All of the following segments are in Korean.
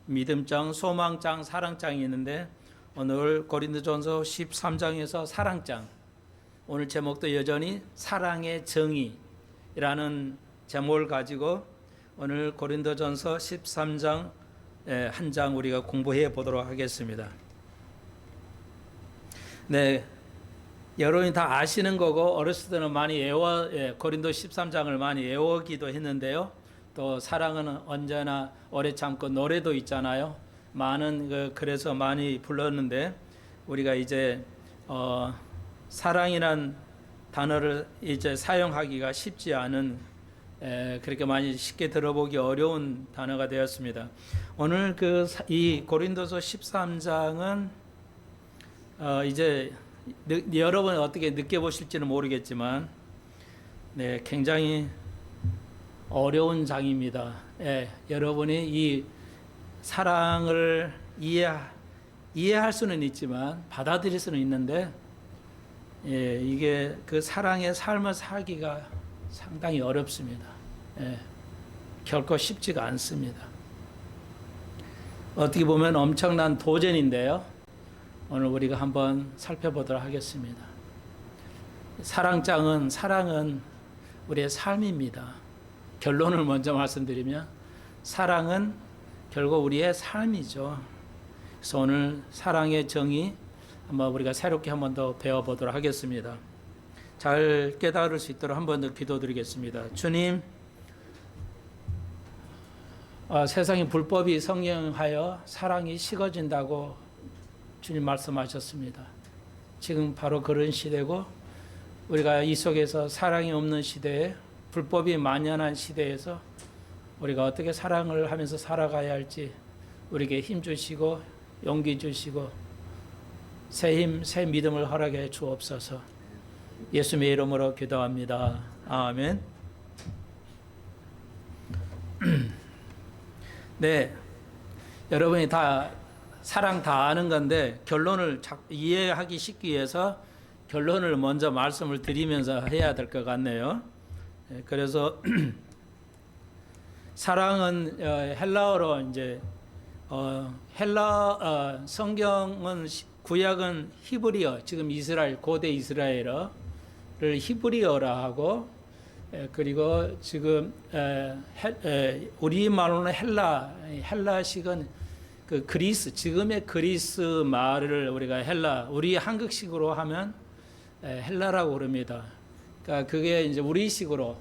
믿음장, 소망장, 사랑장이 있는데 오늘 고린도전서 13장에서 사랑장, 오늘 제목도 여전히 사랑의 정의라는 제목을 가지고 오늘 고린도전서 13장 한 장 우리가 공부해 보도록 하겠습니다. 네, 여러분이 다 아시는 거고 어렸을 때는 많이 고린도 13장을 많이 외우기도 했는데요. 또 사랑은 언제나 오래 참고 노래도 있잖아요. 그래서 많이 불렀는데 우리가 이제 사랑이란 단어를 이제 사용하기가 쉽지 않은 그렇게 많이 쉽게 들어보기 어려운 단어가 되었습니다. 오늘 이 고린도서 13장은 이제 여러분 어떻게 느껴보실지는 모르겠지만 네, 굉장히 어려운 장입니다. 여러분이 이 사랑을 이해할 수는 있지만 받아들일 수는 있는데 이게 그 사랑의 삶을 살기가 상당히 어렵습니다. 결코 쉽지가 않습니다. 어떻게 보면 엄청난 도전인데요. 오늘 우리가 한번 살펴보도록 하겠습니다. 사랑은 우리의 삶입니다. 결론을 먼저 말씀드리면 사랑은 결국 우리의 삶이죠. 그래서 오늘 사랑의 정의 한번 우리가 새롭게 한번 더 배워보도록 하겠습니다. 잘 깨달을 수 있도록 한번 더 기도드리겠습니다. 주님, 세상의 불법이 성행하여 사랑이 식어진다고 주님 말씀하셨습니다. 지금 바로 그런 시대고 우리가 이 속에서 사랑이 없는 시대에 불법이 만연한 시대에서 우리가 어떻게 사랑을 하면서 살아가야 할지 우리에게 힘 주시고 용기 주시고 새 힘, 새 믿음을 허락해 주옵소서. 예수님의 이름으로 기도합니다. 아멘. 네, 여러분이 다 사랑 다 아는 건데 결론을 이해하기 쉽기 위해서 결론을 먼저 말씀을 드리면서 해야 될 것 같네요. 그래서 사랑은 헬라어로 이제 성경은 구약은 히브리어, 지금 고대 이스라엘어를 히브리어라 하고 그리고 지금 우리말로는 헬라식은 그 그리스, 지금의 그리스 말을 우리가 우리 한국식으로 하면 헬라라고 그럽니다. 그러니까 그게 이제 우리식으로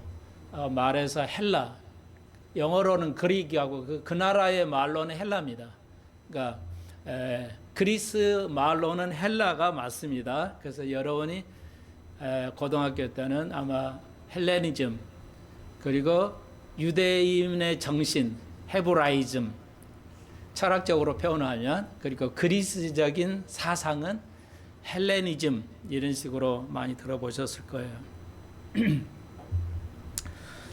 말해서 헬라, 영어로는 그리스하고 그 나라의 말로는 헬라입니다. 그러니까 그리스 말로는 헬라가 맞습니다. 그래서 여러분이 고등학교 때는 아마 헬레니즘 그리고 유대인의 정신 헤브라이즘 철학적으로 표현하면 그리고 그리스적인 사상은 헬레니즘 이런 식으로 많이 들어보셨을 거예요.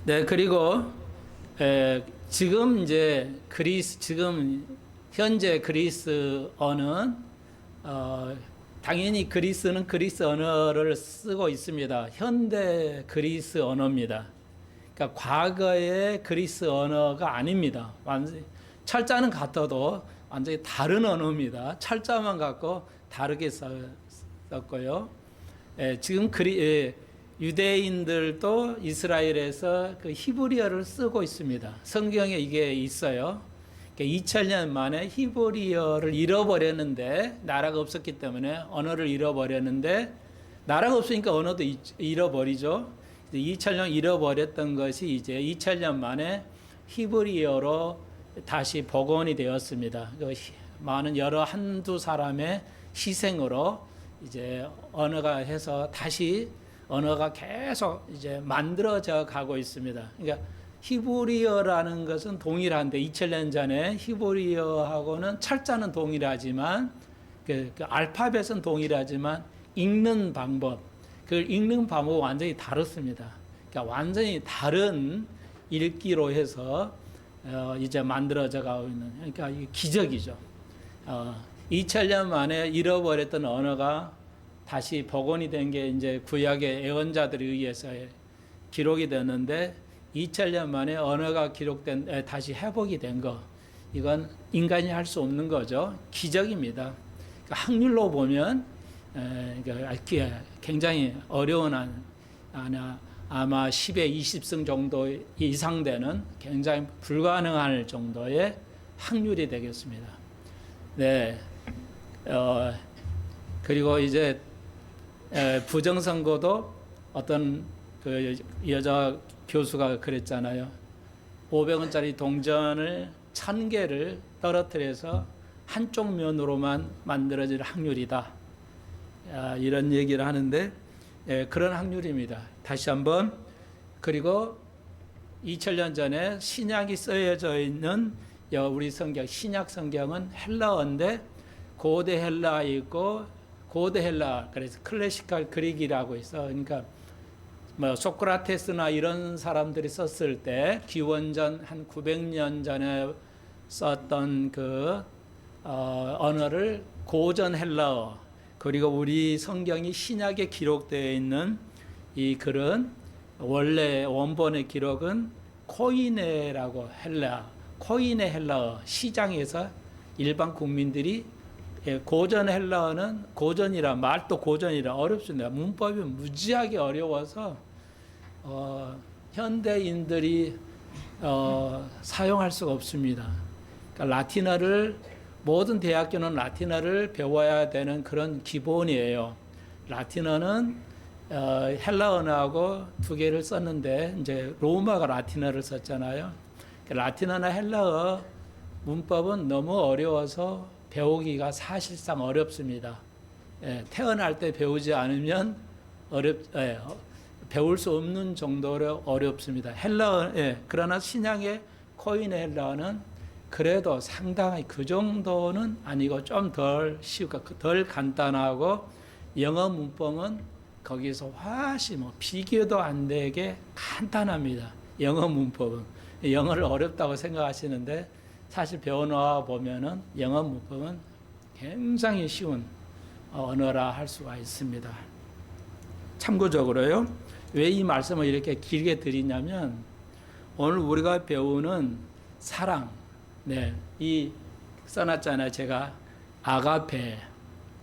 네, 그리고 지금 현재 그리스어는 당연히 그리스는 그리스 언어를 쓰고 있습니다. 현대 그리스 언어입니다. 그러니까 과거의 그리스 언어가 아닙니다. 완전히 철자는 같아도 완전히 다른 언어입니다. 철자만 갖고 다르게 썼고요. 지금 유대인들도 이스라엘에서 그 히브리어를 쓰고 있습니다. 성경에 이게 있어요. 2000년 만에 히브리어를 잃어버렸는데 나라가 없었기 때문에 언어를 잃어버렸는데 나라가 없으니까 언어도 잃어버리죠. 2000년 잃어버렸던 것이 이제 2000년 만에 히브리어로 다시 복원이 되었습니다. 많은 한두 사람의 희생으로 이제 다시 언어가 계속 이제 만들어져 가고 있습니다. 그러니까 히브리어라는 것은 동일한데 2000년 전에 히브리어하고는 철자는 동일하지만 그 알파벳은 동일하지만 읽는 방법은 완전히 다릅니다. 그러니까 완전히 다른 읽기로 해서 이제 만들어져 가고 있는, 그러니까 이게 기적이죠. 2000년 만에 잃어버렸던 언어가 다시 복원이 된 게 이제 구약의 예언자들에 의해서 기록이 됐는데 2000년 만에 언어가 다시 회복이 된 거, 이건 인간이 할 수 없는 거죠. 기적입니다. 그러니까 확률로 보면 굉장히 어려운 아마 10에 20승 정도 이상 되는 굉장히 불가능할 정도의 확률이 되겠습니다. 네. 그리고 이제 부정선거도 어떤 그 여자 교수가 그랬잖아요. 500원짜리 동전을 1000개를 떨어뜨려서 한쪽 면으로만 만들어질 확률이다. 이런 얘기를 하는데 그런 확률입니다. 다시 한번 그리고 2000년 전에 신약이 쓰여져 있는 우리 성경 신약 성경은 헬라어인데 고대 헬라어 있고 고대 헬라어 그래서 클래시컬 그릭이라고 있어. 그러니까 뭐 소크라테스나 이런 사람들이 썼을 때 기원전 한 900년 전에 썼던 그 언어를 고전 헬라어 그리고 우리 성경이 신약에 기록되어 있는 이 글은 원래 원본의 기록은 코이네라고 코이네 헬라어 시장에서 일반 국민들이 고전 헬라어는 고전이라 말도 고전이라 어렵습니다. 문법이 무지하게 어려워서 현대인들이 사용할 수가 없습니다. 그러니까 라틴어를 모든 대학교는 라틴어를 배워야 되는 그런 기본이에요. 라틴어는 헬라어하고 두 개를 썼는데 이제 로마가 라틴어를 썼잖아요. 라틴어나 헬라어 문법은 너무 어려워서 배우기가 사실상 어렵습니다. 태어날 때 배우지 않으면 배울 수 없는 정도로 어렵습니다. 헬라어, 그러나 신약의 코인의 헬라어는 그래도 상당히 그 정도는 아니고 좀 덜 쉬우고 덜 간단하고 영어 문법은 거기서 훨씬 비교도 안 되게 간단합니다. 영어 문법은 영어를 어렵다고 생각하시는데 사실 배워놓아 보면은 영어 문법은 굉장히 쉬운 언어라 할 수가 있습니다. 참고적으로요, 왜 이 말씀을 이렇게 길게 드리냐면 오늘 우리가 배우는 사랑, 이 써놨잖아요. 제가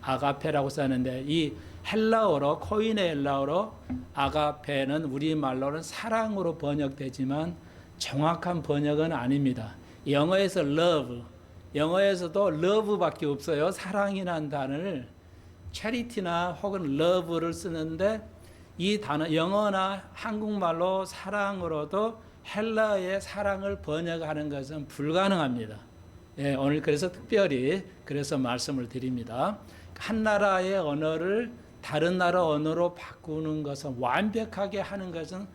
아가페라고 썼는데 이 헬라어로 코인의 헬라어로 아가페는 우리말로는 사랑으로 번역되지만 정확한 번역은 아닙니다. 영어에서 love, 영어에서도 love밖에 없어요. 사랑이라는 단어를 charity나 혹은 love를 쓰는데 이 단어 영어나 한국말로 사랑으로도 헬라어의 사랑을 번역하는 것은 불가능합니다. 오늘 그래서 특별히 그래서 말씀을 드립니다. 한 나라의 언어를 다른 나라 언어로 바꾸는 것은 완벽하게 하는 것은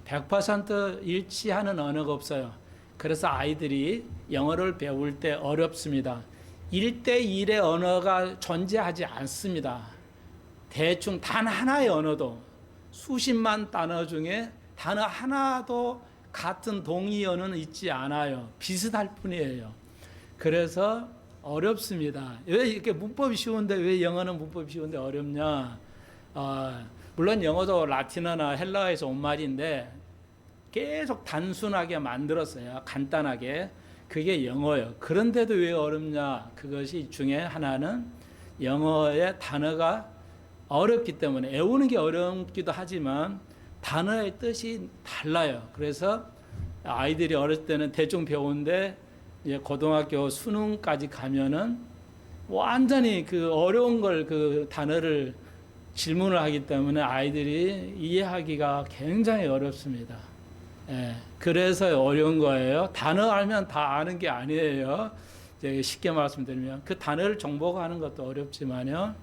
100% 일치하는 언어가 없어요. 그래서 아이들이 영어를 배울 때 어렵습니다. 1대1의 언어가 존재하지 않습니다. 대충 단 하나의 언어도 수십만 단어 중에 단어 하나도 같은 동의어는 있지 않아요. 비슷할 뿐이에요. 그래서 어렵습니다. 왜 이렇게 문법이 쉬운데 왜 영어는 문법이 쉬운데 어렵냐? 물론 영어도 라틴어나 헬라어에서 온 말인데 계속 단순하게 만들었어요. 간단하게. 그게 영어예요. 그런데도 왜 어렵냐? 그것이 중에 하나는 영어의 단어가 어렵기 때문에 외우는 게 어렵기도 하지만 단어의 뜻이 달라요. 그래서 아이들이 어릴 때는 대충 배우는데 이제 고등학교 수능까지 가면은 완전히 그 어려운 걸 그 단어를 질문을 하기 때문에 아이들이 이해하기가 굉장히 어렵습니다. 그래서 어려운 거예요. 단어 알면 다 아는 게 아니에요. 이제 쉽게 말씀드리면 그 단어를 정복하는 것도 어렵지만요.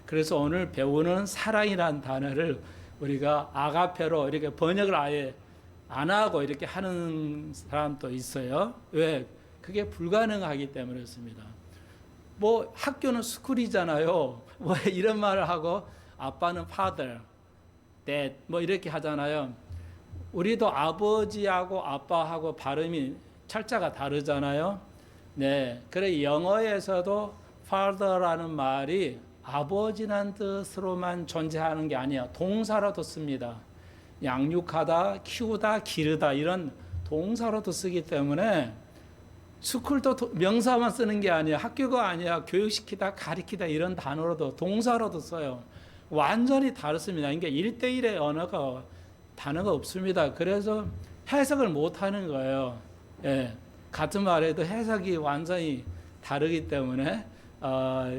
그래서 오늘 배우는 사랑이라는 단어를 우리가 아가페로 이렇게 번역을 아예 안 하고 이렇게 하는 사람도 있어요. 왜? 그게 불가능하기 때문에 그렇습니다. 뭐 학교는 스쿨이잖아요. 뭐 이런 말을 하고 아빠는 father, dad 뭐 이렇게 하잖아요. 우리도 아버지하고 아빠하고 발음이 철자가 다르잖아요. 그래 영어에서도 father라는 말이 아버지란 뜻으로만 존재하는 게 아니야. 동사로도 씁니다. 양육하다, 키우다, 기르다 이런 동사로도 쓰기 때문에 스쿨도 명사만 쓰는 게 아니야. 학교가 아니야. 교육시키다, 가리키다 이런 단어로도 동사로도 써요. 완전히 다릅니다. 그러니까 1대1의 언어가 단어가 없습니다. 그래서 해석을 못 하는 거예요. 예. 같은 말에도 해석이 완전히 다르기 때문에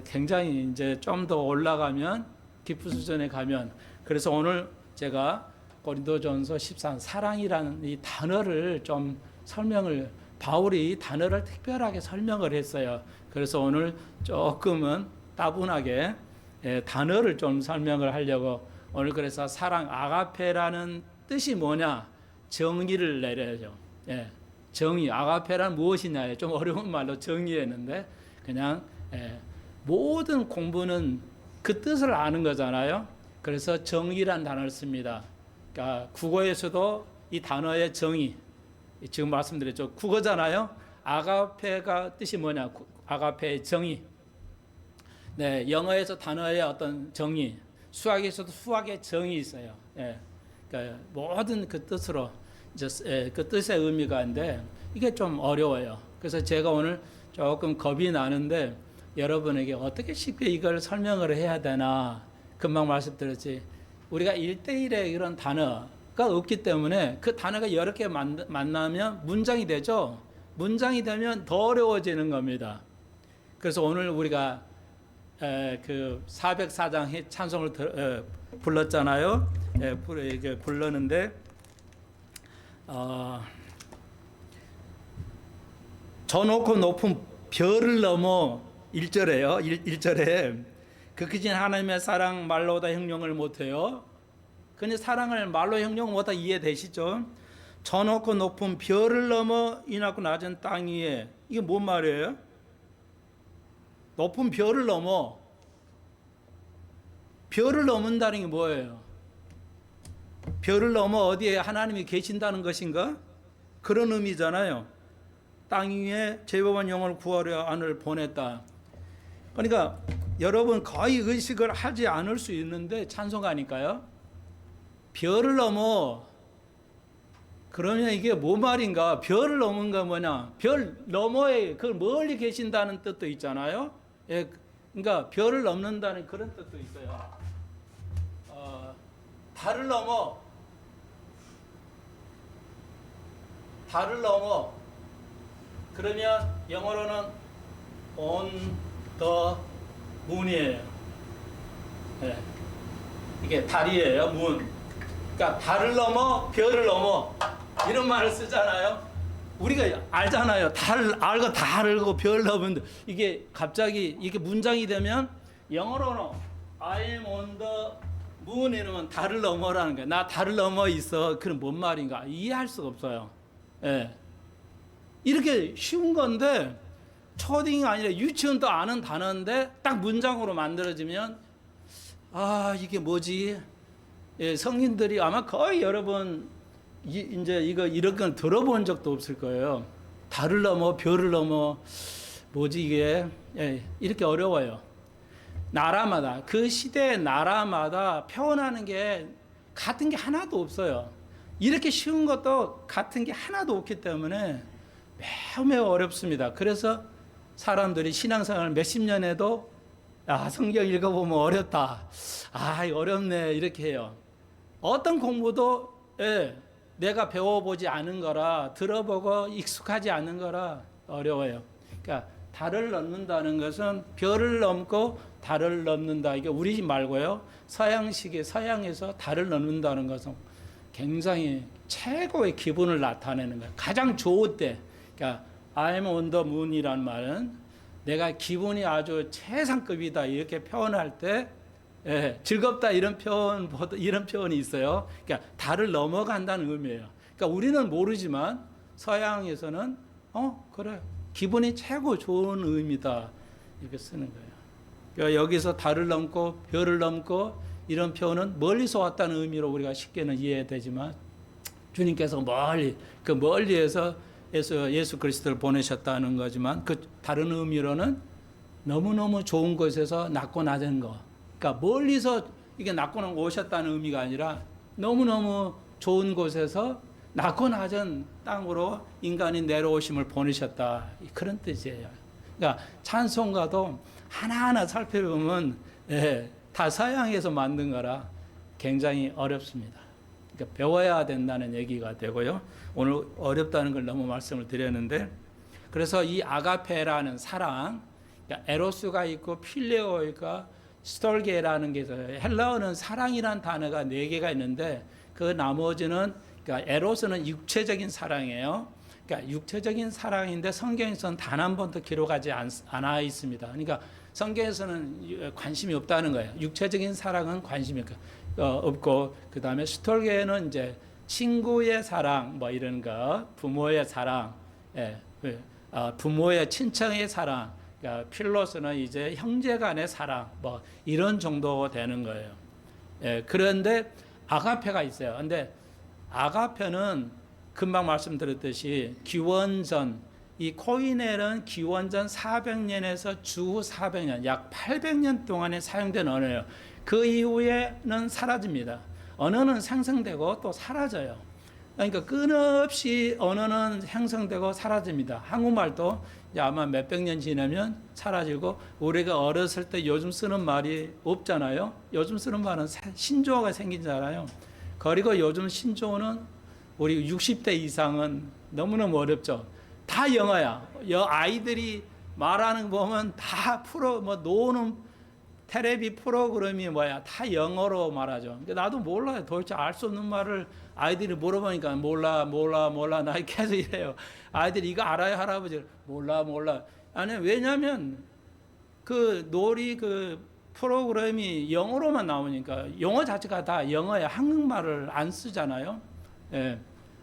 굉장히 이제 좀 더 올라가면 깊은 수준에 가면 그래서 오늘 제가 고린도전서 14 사랑이라는 이 단어를 좀 설명을 바울이 이 단어를 특별하게 설명을 했어요. 그래서 오늘 조금은 따분하게 단어를 좀 설명을 하려고 오늘 그래서 사랑 아가페라는 뜻이 뭐냐 정의를 내려야죠. 예, 정의 아가페란 무엇이냐 좀 어려운 말로 정의했는데 그냥 모든 공부는 그 뜻을 아는 거잖아요. 그래서 정의란 단어를 씁니다. 그러니까 국어에서도 이 단어의 정의 지금 말씀드렸죠. 국어잖아요. 아가페가 뜻이 뭐냐? 아가페의 정의. 네, 영어에서 단어의 어떤 정의, 수학에서도 수학의 정의 있어요. 예, 그러니까 모든 그 뜻으로 이제 그 뜻의 의미가 있는데 이게 좀 어려워요. 그래서 제가 오늘 조금 겁이 나는데 여러분에게 어떻게 쉽게 이걸 설명을 해야 되나 금방 말씀드렸지. 우리가 1대1의 이런 단어가 없기 때문에 그 단어가 여러 개 만나면 문장이 되죠. 문장이 되면 더 어려워지는 겁니다. 그래서 오늘 우리가 그 404장 찬송을 불렀잖아요. 불렀는데 저 높고 높은 별을 넘어 1절에요. 1절에 그 크신 하나님의 사랑 말로다 형용을 못해요. 근데 사랑을 말로 형용 못하 이해되시죠? 저 높고 높은 별을 넘어 이 낮고 낮은 땅 위에 이게 뭔 말이에요? 높은 별을 넘어 별을 넘는다는 게 뭐예요? 별을 넘어 어디에 하나님이 계신다는 것인가? 그런 의미잖아요. 땅 위에 죄법한 영혼을 구하려 안을 보냈다. 그러니까 여러분 거의 의식을 하지 않을 수 있는데 찬송가니까요. 별을 넘어 그러면 이게 뭐 말인가? 별을 넘은 거 뭐냐? 별 너머에 그 멀리 계신다는 뜻도 있잖아요. 예, 그러니까 별을 넘는다는 그런 뜻도 있어요. 달을 넘어 그러면 영어로는 on the moon이에요. 예, 이게 달이에요. moon. 그러니까 달을 넘어 별을 넘어 이런 말을 쓰잖아요. 우리가 알잖아요. 달 알고 다 알고 별 넘은 이게 갑자기 이게 문장이 되면 영어로는 I'm on the moon 이러면 달을 넘어라는 거야. 나 달을 넘어 있어. 그럼 뭔 말인가 이해할 수가 없어요. 예. 이렇게 쉬운 건데 초딩이 아니라 유치원도 아는 단어인데 딱 문장으로 만들어지면 아 이게 뭐지? 예, 성인들이 아마 거의 여러분 이제 이런 건 들어본 적도 없을 거예요. 달을 넘어 별을 넘어 뭐지 이게 예, 이렇게 어려워요. 나라마다 그 시대의 나라마다 표현하는 게 같은 게 하나도 없어요. 이렇게 쉬운 것도 같은 게 하나도 없기 때문에 매우 어렵습니다. 그래서 사람들이 신앙생활을 몇십 년 해도 성경 읽어보면 어렵다. 어렵네 이렇게 해요. 어떤 공부도 내가 배워보지 않은 거라 들어보고 익숙하지 않은 거라 어려워요. 그러니까 달을 넘는다는 것은 별을 넘고 달을 넘는다. 이게 우리 집 말고요. 서양에서 달을 넘는다는 것은 굉장히 최고의 기분을 나타내는 거예요. 가장 좋을 때. 그러니까 I'm on the moon이라는 말은 내가 기분이 아주 최상급이다 이렇게 표현할 때 즐겁다 이런 표현이 있어요. 그러니까 달을 넘어간다는 의미예요. 그러니까 우리는 모르지만 서양에서는 그래 기분이 최고 좋은 의미다 이렇게 쓰는 거예요. 그러니까 여기서 달을 넘고 별을 넘고 이런 표현은 멀리서 왔다는 의미로 우리가 쉽게는 이해되지만 주님께서 멀리에서 예수 그리스도를 보내셨다는 거지만 그 다른 의미로는 너무너무 좋은 곳에서 낮고 낮은 거. 그러니까 멀리서 이게 낮고 오셨다는 의미가 아니라 너무너무 좋은 곳에서 낮고 낮은 땅으로 인간이 내려오심을 보내셨다. 그런 뜻이에요. 그러니까 찬송가도 하나하나 살펴보면 다 서양에서 만든 거라 굉장히 어렵습니다. 그러니까 배워야 된다는 얘기가 되고요. 오늘 어렵다는 걸 너무 말씀을 드렸는데, 그래서 이 아가페라는 사랑, 그러니까 에로스가 있고 필레오가 스톨게라는 게 있어요. 헬라어는 사랑이라는 단어가 4개가 있는데 그 나머지는, 그러니까 에로스는 육체적인 사랑이에요. 그러니까 육체적인 사랑인데 성경에서는 단 한 번도 기록하지 않아 있습니다. 그러니까 성경에서는 관심이 없다는 거예요. 육체적인 사랑은 관심이 없고, 그 다음에 스톨게는 이제 친구의 사랑, 뭐 이런 거, 부모의 사랑, 부모의 친척의 사랑, 그러니까 필로스는 이제 형제간의 사랑, 뭐 이런 정도 되는 거예요. 그런데 아가페가 있어요. 근데 아가페는 금방 말씀드렸듯이 기원전, 이 코이넬은 기원전 400년에서 주 400년, 약 800년 동안에 사용된 언어예요. 그 이후에는 사라집니다. 언어는 생성되고 또 사라져요. 그러니까 끊임없이 언어는 형성되고 사라집니다. 한국말도 아마 몇백 년 지나면 사라지고, 우리가 어렸을 때 요즘 쓰는 말이 없잖아요. 요즘 쓰는 말은 신조어가 생기잖아요. 그리고 요즘 신조어는 우리 60대 이상은 너무너무 어렵죠. 다 영어야. 아이들이 말하는 거 보면 다 노는 텔레비 프로그램이 다 영어로 말하죠. 나도 몰라요. 도대체 알 수 없는 말을 아이들이 물어보니까 몰라 나 계속 이래요. 아이들이 이거 알아요, 할아버지? 몰라. 아니, 왜냐면 그 놀이 그 프로그램이 영어로만 나오니까. 영어 자체가 다 영어야. 한국말을 안 쓰잖아요.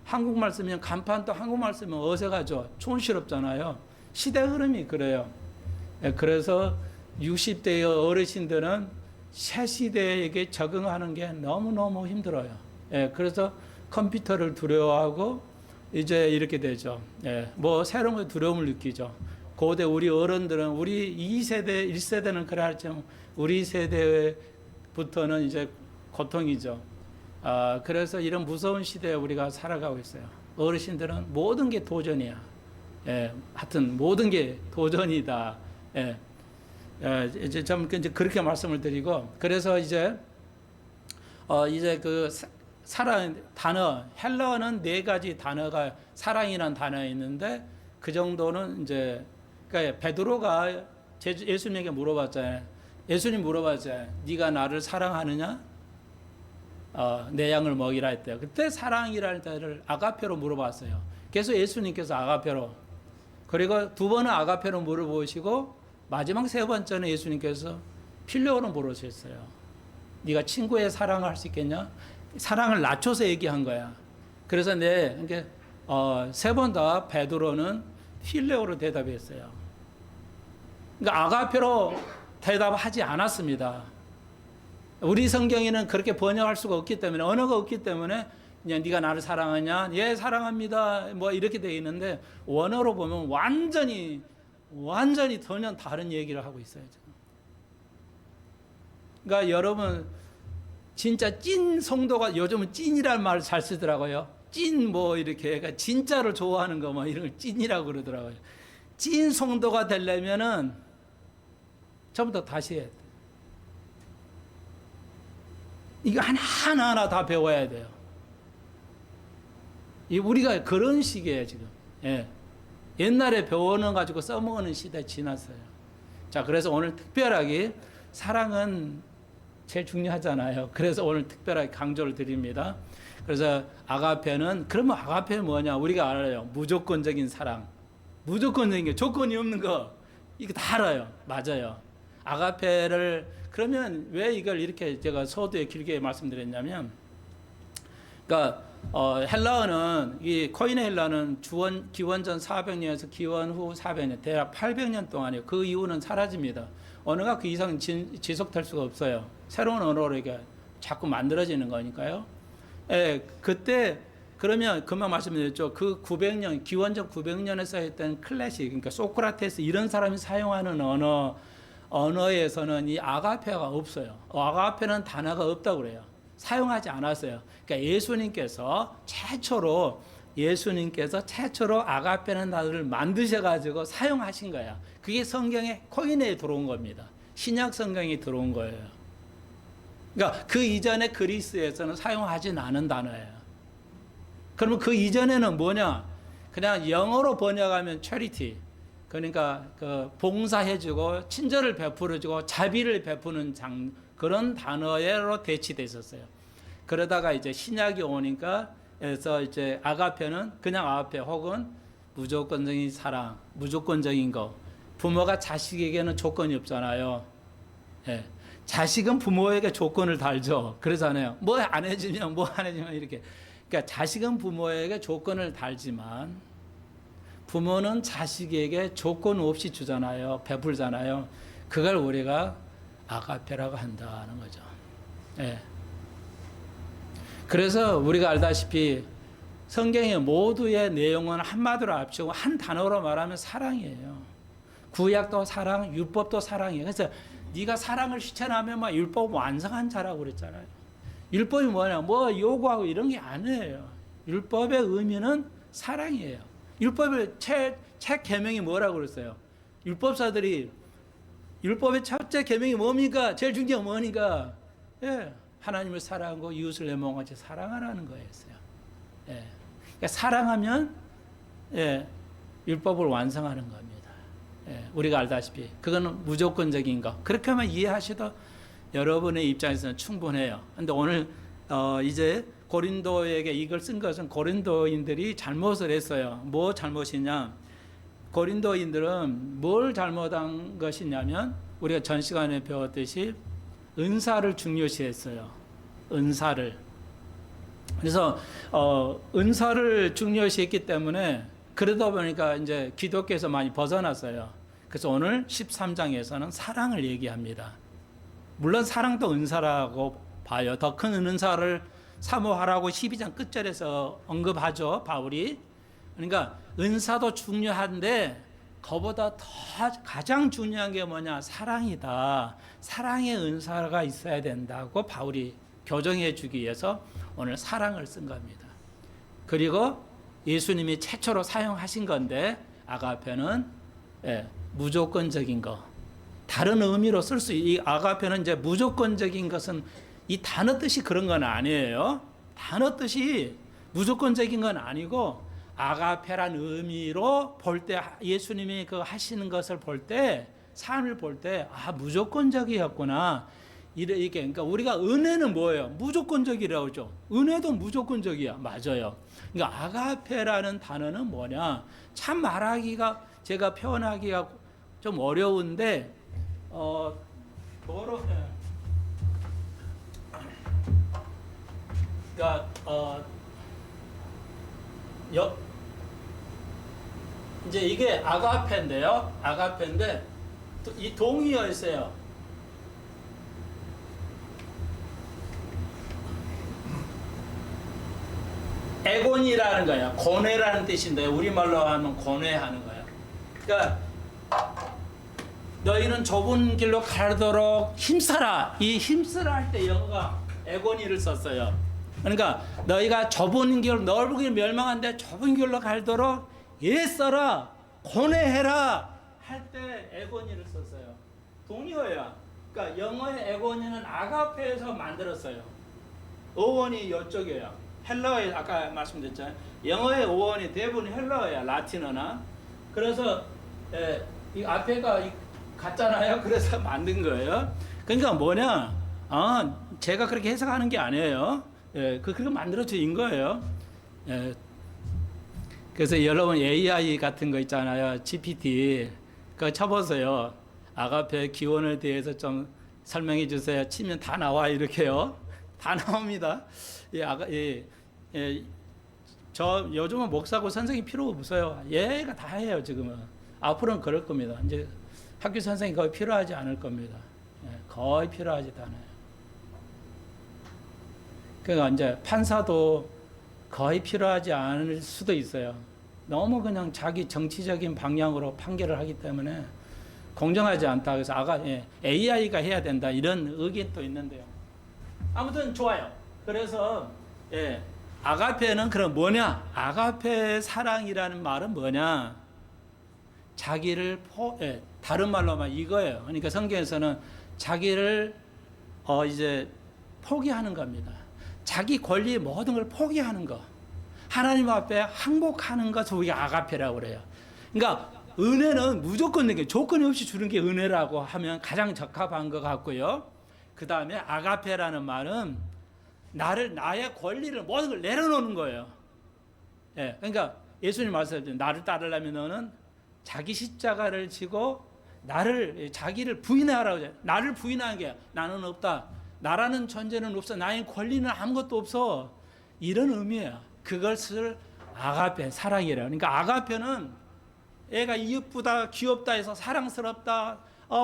한국말 쓰면 간판도 한국말 쓰면 어색하죠. 촌스럽잖아요. 시대 흐름이 그래요. 그래서 60대의 어르신들은 새 시대에게 적응하는 게 너무너무 힘들어요. 그래서 컴퓨터를 두려워하고 이제 이렇게 되죠. 뭐 새로운 거 두려움을 느끼죠. 고대 우리 어른들은, 우리 2세대, 1세대는 그래 할지만 우리 세대부터는 이제 고통이죠. 그래서 이런 무서운 시대에 우리가 살아가고 있어요. 어르신들은 모든 게 도전이야. 하여튼 모든 게 도전이다. 이제 좀 이제 그렇게 말씀을 드리고, 그래서 이제 그 사랑 단어, 헬라어는 4가지 단어가 사랑이라는 단어가 있는데, 그 정도는 이제, 그러니까 베드로가 예수님에게 물어봤잖아요. 예수님 물어봤잖아요. 네가 나를 사랑하느냐? 내 양을 먹이라 했대요. 그때 사랑이라는 단어를 아가페로 물어봤어요. 그래서 예수님께서 아가페로, 그리고 2번은 아가페로 물어보시고, 마지막 3번째는 예수님께서 필레오로 물으셨어요. 네가 친구의 사랑을 할 수 있겠냐? 사랑을 낮춰서 얘기한 거야. 그래서 3번 다 베드로는 필레오로 대답했어요. 그러니까 아가페로 대답하지 않았습니다. 우리 성경에는 그렇게 번역할 수가 없기 때문에, 언어가 없기 때문에 그냥 네가 나를 사랑하냐? 예, 사랑합니다. 뭐 이렇게 되어 있는데, 원어로 보면 완전히 전혀 다른 얘기를 하고 있어요, 지금. 그러니까 여러분, 진짜 찐 성도가, 요즘은 찐이라는 말을 잘 쓰더라고요. 찐 뭐 이렇게, 그러니까 진짜를 좋아하는 거 뭐 이런 걸 찐이라고 그러더라고요. 찐 성도가 되려면은 처음부터 다시 해야 돼. 이거 하나하나 다 배워야 돼요. 우리가 그런 시기예요, 지금. 옛날에 배워는 가지고 써먹는 시대 지났어요. 자, 그래서 오늘 특별하게 사랑은 제일 중요하잖아요. 그래서 오늘 특별하게 강조를 드립니다. 그래서 아가페는, 그러면 아가페는 뭐냐? 우리가 알아요. 무조건적인 사랑. 무조건적인 게, 조건이 없는 거. 이거 다 알아요. 맞아요. 아가페를, 그러면 왜 이걸 이렇게 제가 서두에 길게 말씀드렸냐면, 그러니까 헬라어는, 이 코인의 헬라는 기원전 400년에서 기원 후 400년, 대략 800년 동안이에요. 그 이후는 사라집니다. 언어가 그 이상 지속될 수가 없어요. 새로운 언어로 이게 자꾸 만들어지는 거니까요. 그때, 그러면 금방 말씀드렸죠. 그 900년, 기원전 900년에 쌓였던 클래식, 그러니까 소크라테스 이런 사람이 사용하는 언어에서는 이 아가페가 없어요. 아가페는 단어가 없다고 그래요. 사용하지 않았어요. 그러니까 예수님께서 최초로 아가페라는 단어를 만드셔가지고 사용하신 거야. 그게 성경의 코인에 들어온 겁니다. 신약 성경에 들어온 거예요. 그러니까 그 이전에 그리스에서는 사용하진 않은 단어예요. 그러면 그 이전에는 뭐냐? 그냥 영어로 번역하면 charity. 그러니까 그 봉사해주고 친절을 베풀어주고 자비를 베푸는 그런 단어로 대치돼 있었어요. 그러다가 이제 신약이 오니까 그래서 이제 아가페는 그냥 아가페 혹은 무조건적인 사랑, 무조건적인 거. 부모가 자식에게는 조건이 없잖아요. 예. 자식은 부모에게 조건을 달죠. 그러잖아요. 뭐 안 해주면 이렇게. 그러니까 자식은 부모에게 조건을 달지만 부모는 자식에게 조건 없이 주잖아요. 베풀잖아요. 그걸 우리가 아가페라고 한다는 거죠. 예. 그래서 우리가 알다시피 성경의 모두의 내용은 한마디로 합치고 한 단어로 말하면 사랑이에요. 구약도 사랑, 율법도 사랑이에요. 그래서 네가 사랑을 실천하면 막 율법 완성한 자라고 그랬잖아요. 율법이 뭐냐? 뭐 요구하고 이런 게 아니에요. 율법의 의미는 사랑이에요. 율법의 책 계명이 뭐라고 그랬어요? 율법사들이 율법의 첫째 계명이 뭡니까? 제일 중요한 게 뭐니까? 예. 하나님을 사랑하고 이웃을 내 몸같이 사랑하라는 거였어요. 예. 그러니까 사랑하면 예, 율법을 완성하는 겁니다. 예, 우리가 알다시피 그거는 무조건적인 거. 그렇게 하면 이해하셔도 여러분의 입장에서는 충분해요. 그런데 오늘 이제 고린도에게 이걸 쓴 것은 고린도인들이 잘못을 했어요. 뭐 잘못이냐? 고린도인들은 뭘 잘못한 것이냐면 우리가 전 시간에 배웠듯이 은사를 중요시했어요. 은사를. 그래서 은사를 중요시했기 때문에 그러다 보니까 이제 기독교에서 많이 벗어났어요. 그래서 오늘 13장에서는 사랑을 얘기합니다. 물론 사랑도 은사라고 봐요. 더 큰 은사를 사모하라고 12장 끝절에서 언급하죠, 바울이. 그러니까 은사도 중요한데 그보다 더 가장 중요한 게 뭐냐? 사랑이다. 사랑의 은사가 있어야 된다고 바울이 교정해 주기 위해서 오늘 사랑을 쓴 겁니다. 그리고 예수님이 최초로 사용하신 건데 아가페는 무조건적인 거. 다른 의미로 쓸 수 이 아가페는 이제 무조건적인 것은 이 단어 뜻이 그런 건 아니에요. 단어 뜻이 무조건적인 건 아니고 아가페란 의미로 볼 때 예수님이 그 하시는 것을 볼 때 삶을 볼 때 무조건적이었구나. 이게 그러니까 우리가 은혜는 뭐예요? 무조건적이라고 하죠. 은혜도 무조건적이야. 맞아요. 그러니까 아가페라는 단어는 뭐냐? 참 말하기가 제가 표현하기가 좀 어려운데 그러니까 이제 이게 아가페인데요. 아가페인데 이 동의어였어요. 애곤이라는 거예요. 고뇌라는 뜻인데 우리말로 하면 고뇌하는 거예요. 그러니까 너희는 좁은 길로 가도록 힘써라. 이 힘쓰라 할 때 영어가 애곤이를 썼어요. 그러니까 너희가 좁은 길, 넓은 길 멸망한데 좁은 길로 가도록 애써라, 고뇌해라 할 때 애고니를 썼어요. 동의어야. 그러니까 영어의 애고니는 아가페에서 만들었어요. 어원이 이쪽이에요. 헬라어에 아까 말씀드렸잖아요. 영어의 어원이 대부분 헬라어야, 라틴어나. 그래서 이 앞에가 같잖아요. 그래서 만든 거예요. 그러니까 뭐냐? 제가 그렇게 해석하는 게 아니에요. 그렇게 만들어진 거예요. 그래서 여러분 AI 같은 거 있잖아요. GPT. 그거 쳐보세요. 아가페 기원에 대해서 좀 설명해 주세요. 치면 다 나와 이렇게요. 다 나옵니다. 저 요즘은 목사고 선생님 필요 없어요. 얘가 다 해요 지금은. 앞으로는 그럴 겁니다. 이제 학교 선생님 거의 필요하지 않을 겁니다. 거의 필요하지도 않아요. 그러니까 이제 판사도 거의 필요하지 않을 수도 있어요. 너무 그냥 자기 정치적인 방향으로 판결을 하기 때문에 공정하지 않다. 그래서 AI가 해야 된다. 이런 의견도 있는데요. 아무튼 좋아요. 그래서 아가페는 그럼 뭐냐? 아가페 사랑이라는 말은 뭐냐? 자기를 다른 말로 하면 이거예요. 그러니까 성경에서는 자기를 이제 포기하는 겁니다. 자기 권리 모든 걸 포기하는 거. 하나님 앞에 항복하는 것을 우리가 아가페라고 그래요. 그러니까 은혜는 무조건 조건이 없이 주는 게 은혜라고 하면 가장 적합한 것 같고요. 그 다음에 아가페라는 말은 나의 권리를 모든 걸 내려놓는 거예요. 그러니까 예수님 말씀하셨죠. 나를 따르려면 너는 자기 십자가를 지고 자기를 부인하라고. 나를 부인하는 게 나는 없다. 나라는 존재는 없어. 나의 권리는 아무것도 없어. 이런 의미예요. 그것을 아가페, 사랑이래요. 그러니까 아가페는 애가 이쁘다, 귀엽다 해서 사랑스럽다,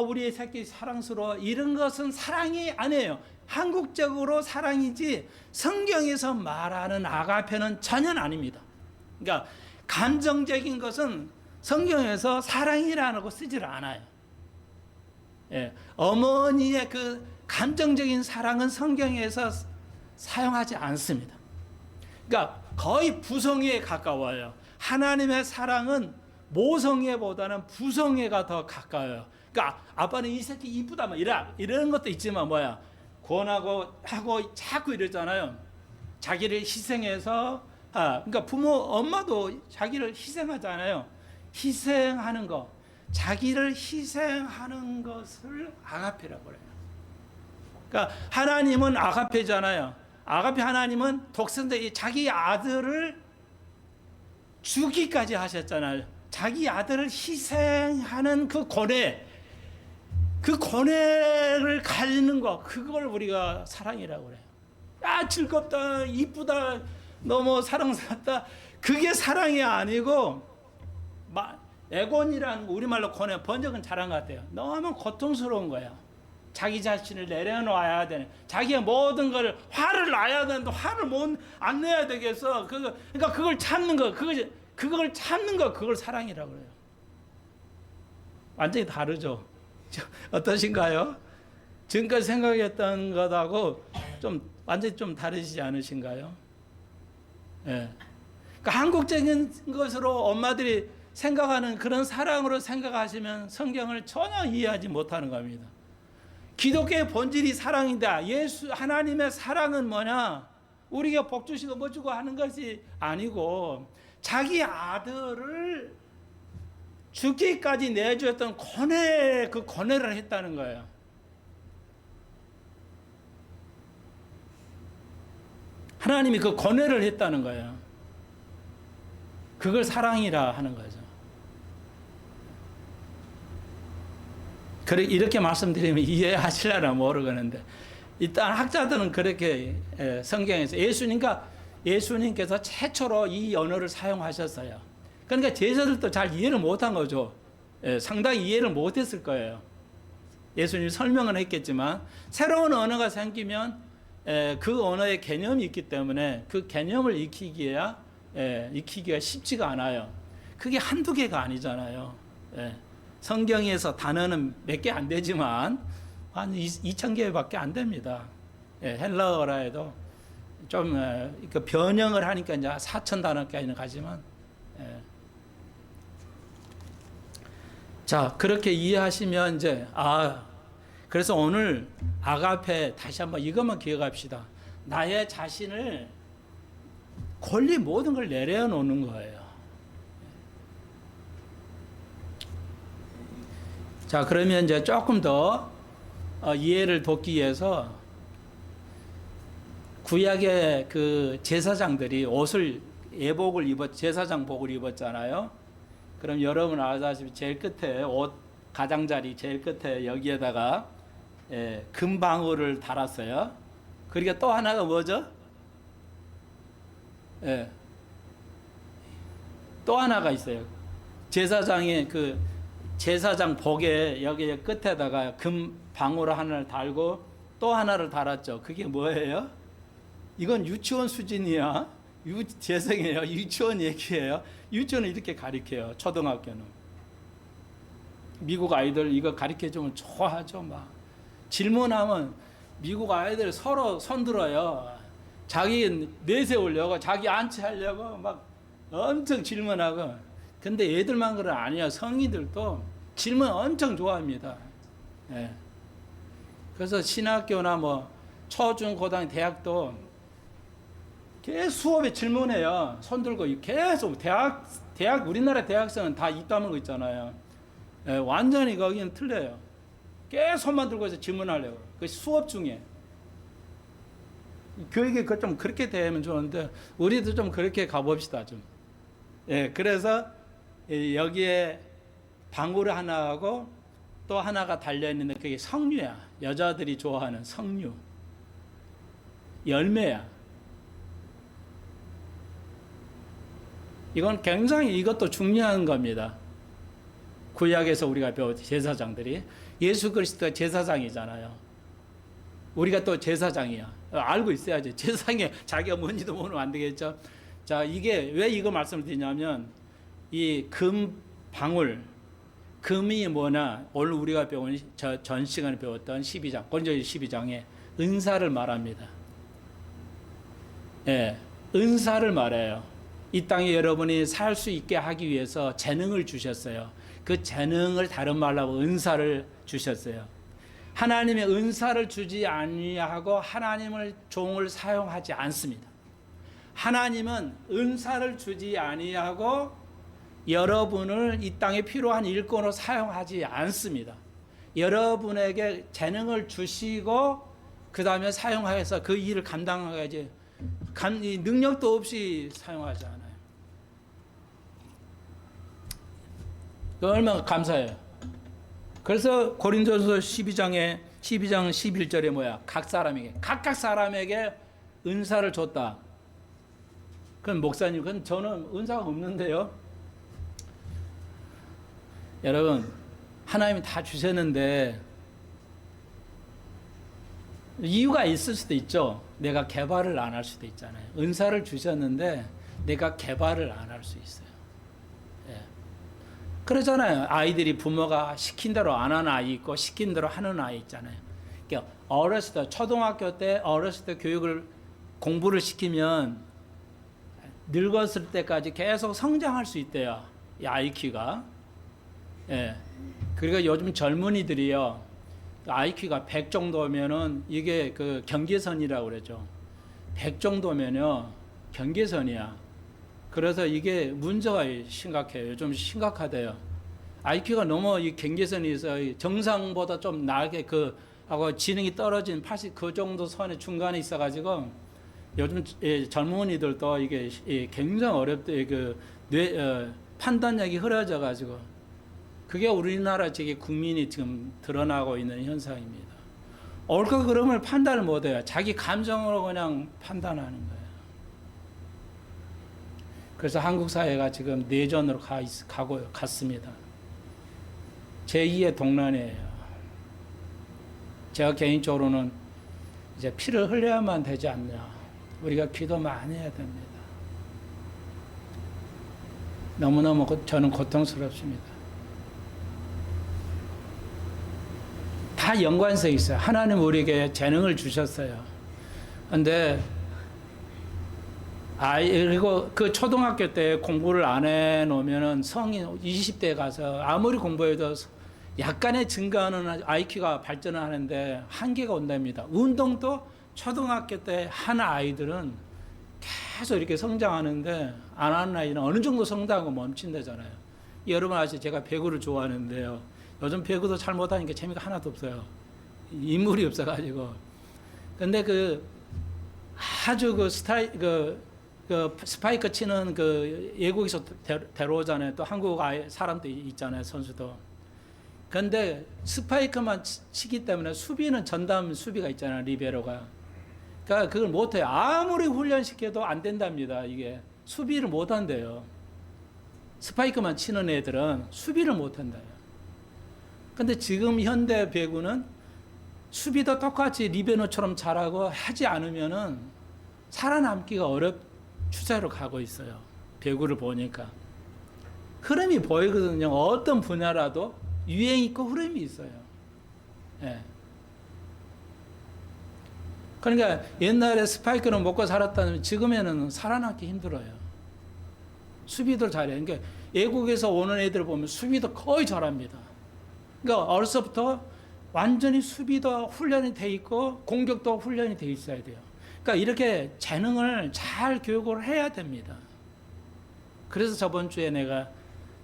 우리 새끼 사랑스러워, 이런 것은 사랑이 아니에요. 한국적으로 사랑이지 성경에서 말하는 아가페는 전혀 아닙니다. 그러니까 감정적인 것은 성경에서 사랑이라고 쓰질 않아요. 어머니의 그 감정적인 사랑은 성경에서 사용하지 않습니다. 그러니까 거의 부성애에 가까워요. 하나님의 사랑은 모성애보다는 부성애가 더 가까워요. 그러니까 아빠는 이 새끼 이쁘다 뭐 이런 것도 있지만 권하고 하고 자꾸 이러잖아요. 자기를 희생해서 그러니까 엄마도 자기를 희생하잖아요. 희생하는 거, 자기를 희생하는 것을 아가페라고 그래요. 그러니까 하나님은 아가페잖아요. 아가페 하나님은 독생자 자기 아들을 주기까지 하셨잖아요. 자기 아들을 희생하는 그 고뇌를 가지는 거, 그걸 우리가 사랑이라고 그래요. 즐겁다, 이쁘다, 너무 사랑스럽다. 그게 사랑이 아니고, 애곤이라는 우리말로 고뇌, 번역은 잘한 것 같아요. 너무 고통스러운 거예요. 자기 자신을 내려놓아야 되는, 자기의 모든 걸 화를 놔야 되는데 화를 안 내야 되겠어. 그러니까 그걸 참는 거, 그걸 참는 거, 그걸 사랑이라고 그래요. 완전히 다르죠. 어떠신가요? 지금까지 생각했던 것하고 완전히 좀 다르시지 않으신가요? 그러니까 한국적인 것으로 엄마들이 생각하는 그런 사랑으로 생각하시면 성경을 전혀 이해하지 못하는 겁니다. 기독교의 본질이 사랑인데 하나님의 사랑은 뭐냐? 우리가 복 주시고 뭐 주고 하는 것이 아니고 자기 아들을 죽기까지 내주었던 그 고뇌를 했다는 거예요. 하나님이 그 고뇌를 했다는 거예요. 그걸 사랑이라 하는 거죠. 이렇게 말씀드리면 이해하실려나 모르겠는데, 일단 학자들은 그렇게 성경에서 예수님께서 최초로 이 언어를 사용하셨어요. 그러니까 제자들도 잘 이해를 못한 거죠. 상당히 이해를 못했을 거예요. 예수님이 설명은 했겠지만 새로운 언어가 생기면 그 언어의 개념이 있기 때문에 그 개념을 익히기가 쉽지가 않아요. 그게 한두 개가 아니잖아요. 성경에서 단어는 몇 개 안 되지만 한 2,000개밖에 안 됩니다. 헬라어라 해도 좀 변형을 하니까 이제 4,000단어까지는 가지만, 자, 그렇게 이해하시면 그래서 오늘 아가페 다시 한번 이것만 기억합시다. 나의 자신을 권리 모든 걸 내려놓는 거예요. 자, 그러면 이제 조금 더 이해를 돕기 위해서 구약의 그 제사장들이 예복을 제사장 복을 입었잖아요. 그럼 여러분 아시다시피 제일 끝에 가장자리 제일 끝에 여기에다가 금방울을 달았어요. 그러니까 또 하나가 뭐죠? 또 하나가 있어요. 제사장의 그 제사장 복에 여기 끝에다가 금방울 하나를 달고 또 하나를 달았죠. 그게 뭐예요? 이건 유치원 수준이야. 재생이에요. 유치원 얘기예요. 유치원은 이렇게 가르쳐요. 초등학교는. 미국 아이들 이거 가르쳐주면 좋아하죠. 막 질문하면 미국 아이들 서로 손들어요. 자기 내세우려고 자기 안치하려고 막 엄청 질문하고. 근데 애들만 그런 아니야. 성인들도 질문 엄청 좋아합니다. 예. 그래서 신학교나 뭐 초중 고등 대학도 계속 수업에 질문해요. 손 들고 계속 대학 우리나라 대학생은 다 입 다물고 있잖아요. 예, 완전히 거기는 틀려요. 계속 손만 들고서 질문하려고. 그 수업 중에. 교육이 좀 그렇게 되면 좋은데 우리도 좀 그렇게 가봅시다 좀. 예, 그래서 여기에 방울을 하나 하고 또 하나가 달려 있는데 그게 석류야. 여자들이 좋아하는 석류. 열매야. 이건 굉장히 이것도 중요한 겁니다. 구약에서 우리가 배운 제사장들이 예수 그리스도가 제사장이잖아요. 우리가 또 제사장이야. 알고 있어야지. 제사장에 자기가 뭔지도 모르면 안 되겠죠. 자, 이게 왜 이거 말씀을 드리냐면 이 금 방울, 금이 뭐냐? 오늘 우리가 배운 전 시간에 배웠던 12장, 권지서 12장에 은사를 말합니다. 예, 은사를 말해요. 이 땅에 여러분이 살 수 있게 하기 위해서 재능을 주셨어요. 그 재능을 다른 말로 하고 은사를 주셨어요. 하나님의 은사를 주지 아니하고 하나님을 종을 사용하지 않습니다. 하나님은 은사를 주지 아니하고 여러분을 이 땅에 필요한 일꾼으로 사용하지 않습니다. 여러분에게 재능을 주시고 그 다음에 사용해서 그 일을 감당하지 능력도 없이 사용하지 않아요. 얼마나 감사해요. 그래서 고린도서 12장 11절에 뭐야? 각각 사람에게 은사를 줬다. 그럼 목사님, 그건 저는 은사가 없는데요. 여러분, 하나님이 다 주셨는데 이유가 있을 수도 있죠. 내가 개발을 안 할 수도 있잖아요. 은사를 주셨는데 내가 개발을 안 할 수 있어요. 예. 그러잖아요. 아이들이 부모가 시킨 대로 안 하는 아이 있고 시킨 대로 하는 아이 있잖아요. 그러니까 어렸을 때, 초등학교 때 어렸을 때 공부를 시키면 늙었을 때까지 계속 성장할 수 있대요. 이 IQ가. 예. 그리고 요즘 젊은이들이요. IQ가 100 정도면은 이게 그 경계선이라고 그러죠. 100 정도면요. 경계선이야. 그래서 이게 문제가 심각해요. 좀 심각하대요. IQ가 너무 이 경계선에서 정상보다 좀 나게 하고 지능이 떨어진 80 그 정도 선의 중간에 있어가지고 요즘 젊은이들도 이게 굉장히 어렵대. 판단력이 흐려져가지고 그게 우리나라 국민이 지금 드러나고 있는 현상입니다. 옳고 그름을 판단을 못해요. 자기 감정으로 그냥 판단하는 거예요. 그래서 한국 사회가 지금 내전으로 갔습니다. 제2의 동란이에요. 제가 개인적으로는 이제 피를 흘려야만 되지 않냐. 우리가 기도 많이 해야 됩니다. 너무너무 저는 고통스럽습니다. 다 연관성이 있어요. 하나님 우리에게 재능을 주셨어요. 근데 그리고 그 초등학교 때 공부를 안 해놓으면은 성인 20대에 가서 아무리 공부해도 약간의 증가하는 IQ가 발전을 하는데 한계가 온답니다. 운동도 초등학교 때 하는 아이들은 계속 이렇게 성장하는데 안 하는 아이는 어느 정도 성장하고 멈춘다잖아요. 여러분 아시죠? 제가 배구를 좋아하는데요. 요즘 배구도 잘 못하니까 재미가 하나도 없어요. 인물이 없어가지고. 근데 아주 스파이크 치는 외국에서 데려오잖아요. 또 한국 사람도 있잖아요. 선수도. 근데 스파이크만 치기 때문에 수비는 전담 수비가 있잖아요. 리베로가. 그러니까 그걸 못해요. 아무리 훈련시켜도 안 된답니다. 이게. 수비를 못한대요. 스파이크만 치는 애들은 수비를 못한대요. 근데 지금 현대 배구는 수비도 똑같이 리베로처럼 잘하고 하지 않으면은 살아남기가 추세로 가고 있어요. 배구를 보니까. 흐름이 보이거든요. 어떤 분야라도 유행 있고 흐름이 있어요. 예. 그러니까 옛날에 스파이크를 먹고 살았다면 지금에는 살아남기 힘들어요. 수비도 잘해요. 그러니까 외국에서 오는 애들 보면 수비도 거의 잘합니다. 그러니까 어려서부터 완전히 수비도 훈련이 돼 있고 공격도 훈련이 돼 있어야 돼요. 그러니까 이렇게 재능을 잘 교육을 해야 됩니다. 그래서 저번 주에 내가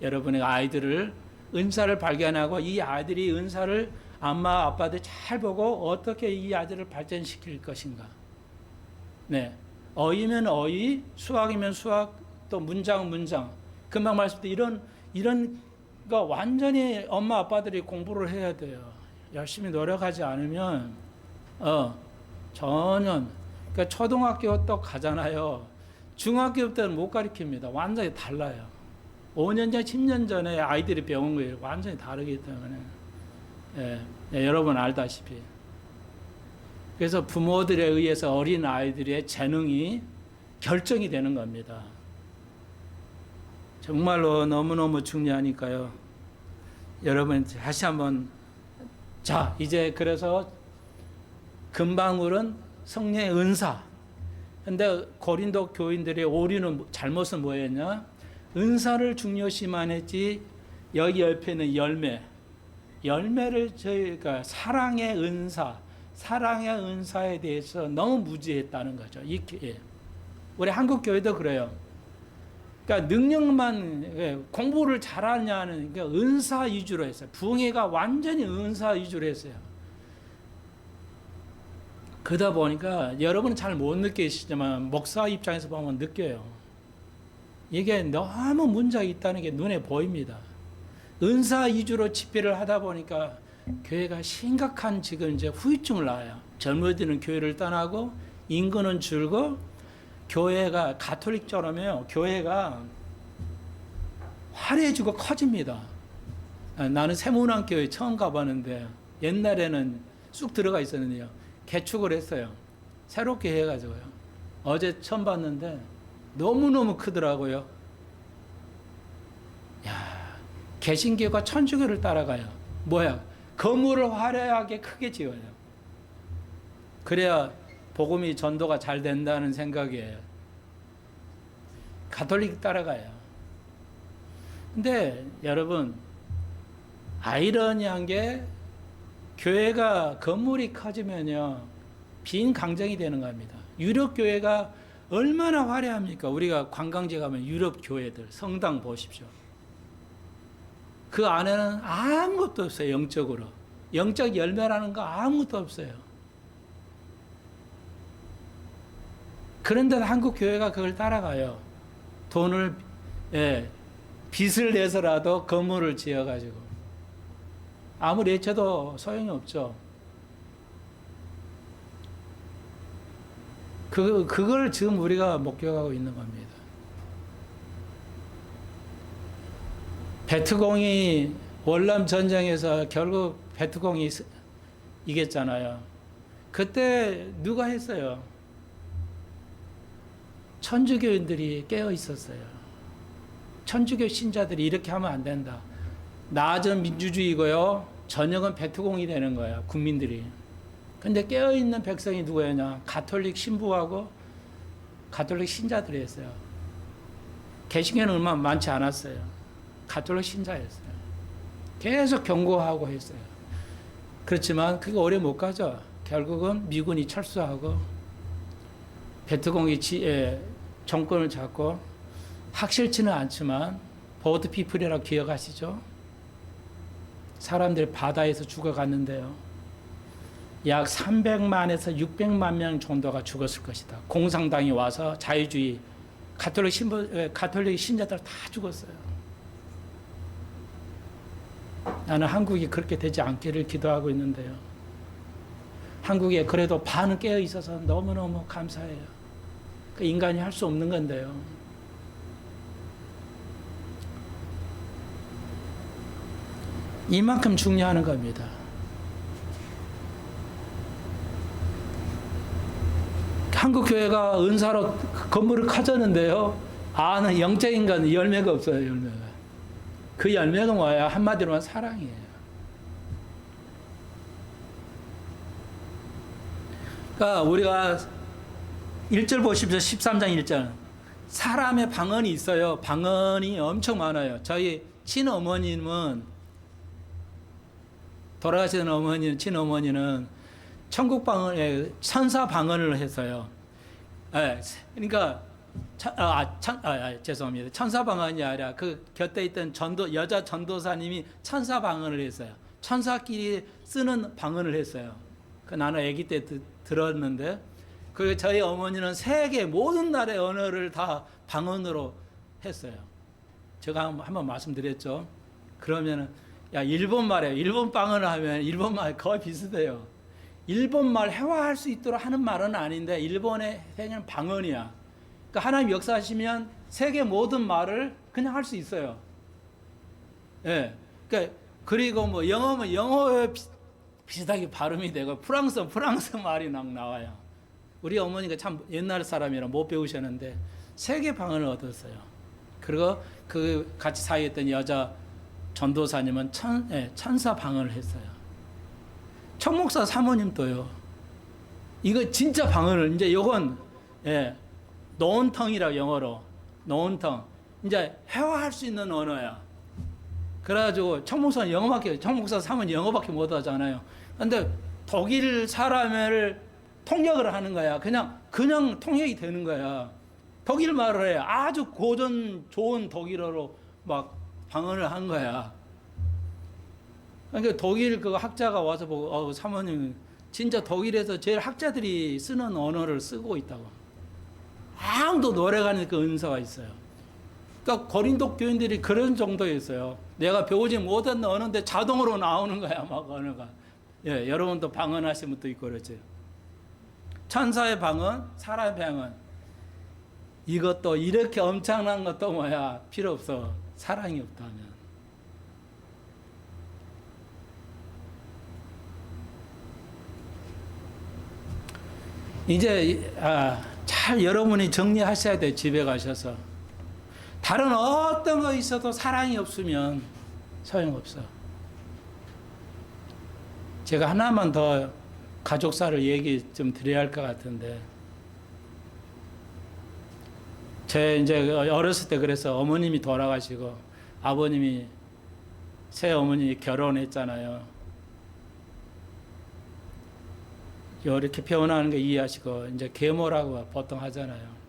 여러분의 아이들을 은사를 발견하고 이 아이들이 은사를 엄마 아빠들 잘 보고 어떻게 이 아이들을 발전시킬 것인가. 네, 어휘면 어휘, 수학이면 수학, 또 문장. 금방 말씀드린 이런 거 완전히 엄마 아빠들이 공부를 해야 돼요. 열심히 노력하지 않으면 전혀. 그러니까 초등학교 또 가잖아요. 중학교 때는 못 가르칩니다. 완전히 달라요. 5년 전, 10년 전에 아이들이 배운 거예요. 완전히 다르기 때문에. 여러분 알다시피. 그래서 부모들에 의해서 어린 아이들의 재능이 결정이 되는 겁니다. 정말로 너무너무 중요하니까요. 여러분 다시 한번 자 이제 그래서 금방울은 성령의 은사. 근데 고린도 교인들의 오류는 잘못은 뭐였냐? 은사를 중요시만 했지 여기 옆에 있는 열매를 저희가 사랑의 은사에 대해서 너무 무지했다는 거죠. 우리 한국 교회도 그래요. 그러니까 능력만 공부를 잘하냐는 그러니까 은사 위주로 했어요. 부흥회가 완전히 은사 위주로 했어요. 그러다 보니까 여러분은 잘 못 느끼시지만 목사 입장에서 보면 느껴요. 이게 너무 문제가 있다는 게 눈에 보입니다. 은사 위주로 집회를 하다 보니까 교회가 심각한 지금 이제 후유증을 낳아요. 젊은이들은 교회를 떠나고 인구는 줄고 교회가 가톨릭처럼요. 교회가 화려해지고 커집니다. 나는 세문안교회 처음 가봤는데 옛날에는 쑥 들어가 있었는데요. 개축을 했어요. 새롭게 해가지고요. 어제 처음 봤는데 너무너무 크더라고요. 야, 개신교가 천주교를 따라가요. 뭐야? 건물을 화려하게 크게 지어요. 그래야 복음이 전도가 잘 된다는 생각이에요. 가톨릭 따라가요. 근데 여러분 아이러니한 게 교회가 건물이 커지면요 빈 강정이 되는 겁니다. 유럽 교회가 얼마나 화려합니까? 우리가 관광지 가면 유럽 교회들 성당 보십시오. 그 안에는 아무것도 없어요. 영적으로 영적 열매라는 거 아무것도 없어요. 그런데 한국 교회가 그걸 따라가요. 돈을 빚을 내서라도 건물을 지어가지고 아무리 해쳐도 소용이 없죠. 그걸 지금 우리가 목격하고 있는 겁니다. 베트공이 월남 전쟁에서 결국 베트공이 이겼잖아요. 그때 누가 했어요? 천주교인들이 깨어 있었어요. 천주교 신자들이 이렇게 하면 안 된다. 낮은 민주주의고요. 저녁은 베트공이 되는 거야. 국민들이. 근데 깨어있는 백성이 누구였냐? 가톨릭 신부하고 가톨릭 신자들이었어요. 개신교는 얼마 많지 않았어요. 가톨릭 신자였어요. 계속 경고하고 했어요. 그렇지만 그게 오래 못 가죠. 결국은 미군이 철수하고 베트공이 정권을 잡고 확실치는 않지만 보드 피플이라고 기억하시죠? 사람들이 바다에서 죽어갔는데요. 약 300만에서 600만 명 정도가 죽었을 것이다. 공산당이 와서 자유주의 가톨릭 신자들 다 죽었어요. 나는 한국이 그렇게 되지 않기를 기도하고 있는데요. 한국에 그래도 반은 깨어 있어서 너무너무 감사해요. 그 인간이 할 수 없는 건데요. 이만큼 중요한 겁니다. 한국 교회가 은사로 건물을 커졌는데요. 아는 영적인 건 열매가 없어요. 열매가. 그 열매가 뭐야? 한마디로는 사랑이에요. 그러니까 우리가 1절 보십시오. 13장 1절. 사람의 방언이 있어요. 방언이 엄청 많아요. 저희 친어머님은, 돌아가신 어머니, 친어머니는 천국 방언에 천사 방언을 했어요. 예, 그러니까 죄송합니다. 천사 방언이 아니라 그 곁에 있던 여자 전도사님이 천사 방언을 했어요. 천사끼리 쓰는 방언을 했어요. 그 나는 아기 때 들었는데, 그 저희 어머니는 세계 모든 나라의 언어를 다 방언으로 했어요. 제가 한번 말씀드렸죠. 그러면은 야, 일본말이에요. 일본 방언을 하면 일본말 거의 비슷해요. 일본말 회화할 수 있도록 하는 말은 아닌데 일본의 그냥 방언이야. 그러니까 하나님 역사하시면 세계 모든 말을 그냥 할 수 있어요. 예. 그러니까 그리고 뭐 영어면 영어에 비슷하게 발음이 되고 프랑스 말이 나와요. 우리 어머니가 참 옛날 사람이라 못 배우셨는데 세계 방언을 얻었어요. 그리고 그 같이 사이했던 여자 전도사님은 천사 방언을 했어요. 청목사 사모님도요. 이거 진짜 방언을 이제 요건 노은텅이라고 영어로 노은텅 이제 회화할 수 있는 언어야. 그래가지고 청목사 사모님 영어밖에 못 하잖아요. 근데 독일 사람을 통역을 하는 거야. 그냥 통역이 되는 거야. 독일 말을 해. 아주 고전 좋은 독일어로 막 방언을 한 거야. 그러니까 독일 그 학자가 와서 보고 사모님 진짜 독일에서 제일 학자들이 쓰는 언어를 쓰고 있다고. 아무도 노래가는 그 은사가 있어요. 그러니까 고린도 교인들이 그런 정도였어요. 내가 배우지 못한 언어인데 자동으로 나오는 거야, 막 언어가. 예, 여러분도 방언하신 분도 있고 그러죠. 천사의 방언, 사람의 방언. 이것도 이렇게 엄청난 것도 뭐야? 필요 없어. 사랑이 없다면. 이제 잘 여러분이 정리하셔야 돼. 집에 가셔서. 다른 어떤 거 있어도 사랑이 없으면 소용없어. 제가 하나만 더 가족사를 얘기 좀 드려야 할 것 같은데, 제 이제 어렸을 때 그래서 어머님이 돌아가시고 아버님이 새 어머니 결혼했잖아요. 이렇게 표현하는 거 이해하시고 이제 계모라고 보통 하잖아요.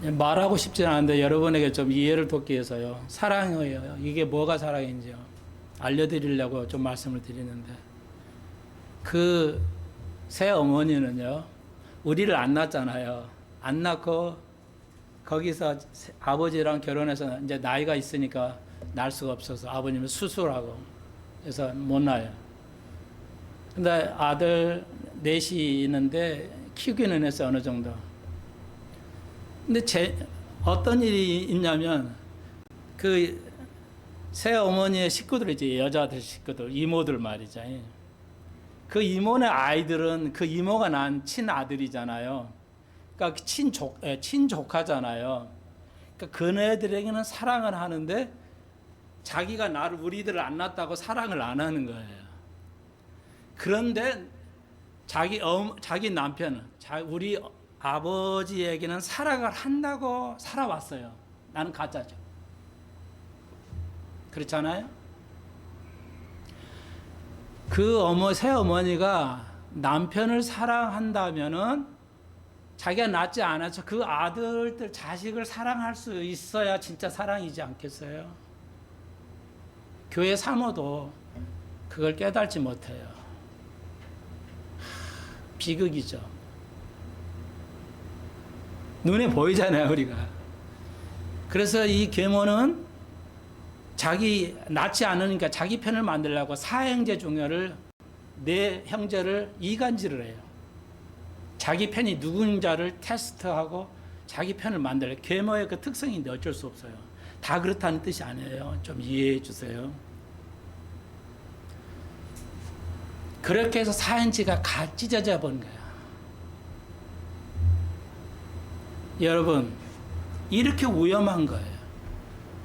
말하고 싶지는 않은데 여러분에게 좀 이해를 돕기 위해서요. 사랑이에요. 이게 뭐가 사랑인지요. 알려드리려고 좀 말씀을 드리는데, 그 새 어머니는요, 우리를 안 낳았잖아요. 안 낳고 거기서 아버지랑 결혼해서 이제 나이가 있으니까 낳을 수가 없어서 아버님은 수술하고 그래서 못 낳아요. 근데 아들 넷이 있는데 키우기는 했어요, 어느 정도. 근데 어떤 일이 있냐면, 그 새 어머니의 식구들이지, 여자들 식구들, 이모들 말이죠. 그 이모네 아이들은 그 이모가 낳은 친아들이잖아요. 그러니까 친조카잖아요. 그러니까 그네들에게는 사랑을 하는데 자기가 우리들을 안 낳았다고 사랑을 안 하는 거예요. 그런데 자기 남편은 우리 아버지에게는 사랑을 한다고 살아왔어요. 나는 가짜죠. 그렇잖아요? 그 새 어머니가 남편을 사랑한다면은 자기가 낳지 않아서 그 아들들, 자식을 사랑할 수 있어야 진짜 사랑이지 않겠어요? 교회 사모도 그걸 깨달지 못해요. 비극이죠. 눈에 보이잖아요, 우리가. 그래서 이 계모는 자기 낳지 않으니까 자기 편을 만들려고 사형제 중요를 내 형제를 이간질을 해요. 자기 편이 누군가를 테스트하고 자기 편을 만들어요. 계모의 그 특성인데 어쩔 수 없어요. 다 그렇다는 뜻이 아니에요. 좀 이해해 주세요. 그렇게 해서 사형제가 찢어져 버린 거야. 여러분, 이렇게 위험한 거예요.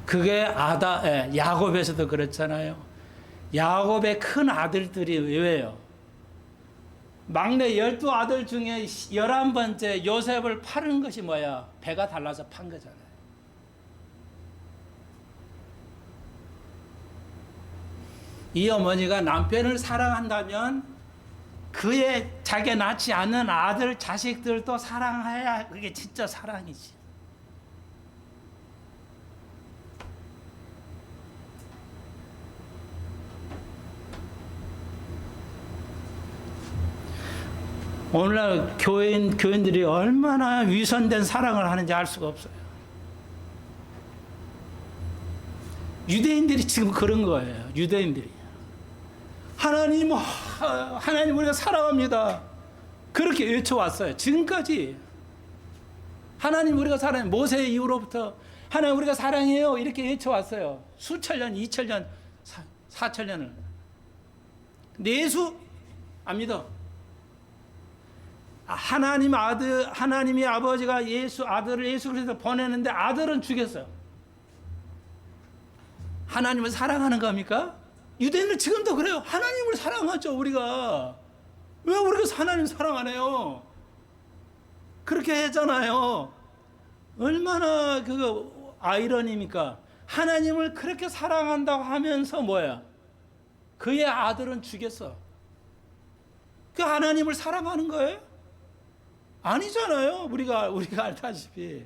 그게 야곱에서도 그렇잖아요. 야곱의 큰 아들들이 왜요? 막내 12아들 중에 11번째 요셉을 파는 것이 뭐야? 배가 달라서 판 거잖아요. 이 어머니가 남편을 사랑한다면 그의 자기가 낳지 않는 아들, 자식들도 사랑해야 그게 진짜 사랑이지. 오늘날 교인들이 얼마나 위선된 사랑을 하는지 알 수가 없어요. 유대인들이 지금 그런 거예요. 유대인들이. 하나님 우리가 사랑합니다. 그렇게 외쳐왔어요. 지금까지. 하나님 우리가 사랑해요. 모세 이후로부터 하나님 우리가 사랑해요. 이렇게 외쳐왔어요. 수천 년, 2000년, 4000년을. 근데 예수 안 믿어. 하나님이 아버지가 아들을 예수 그리스도 보내는데 아들은 죽였어요. 하나님을 사랑하는 겁니까? 유대인들 지금도 그래요. 하나님을 사랑하죠, 우리가. 왜 우리가 하나님 사랑 안 해요? 그렇게 했잖아요. 얼마나 아이러니입니까? 하나님을 그렇게 사랑한다고 하면서 뭐야? 그의 아들은 죽였어. 그 하나님을 사랑하는 거예요? 아니잖아요. 우리가 알다시피.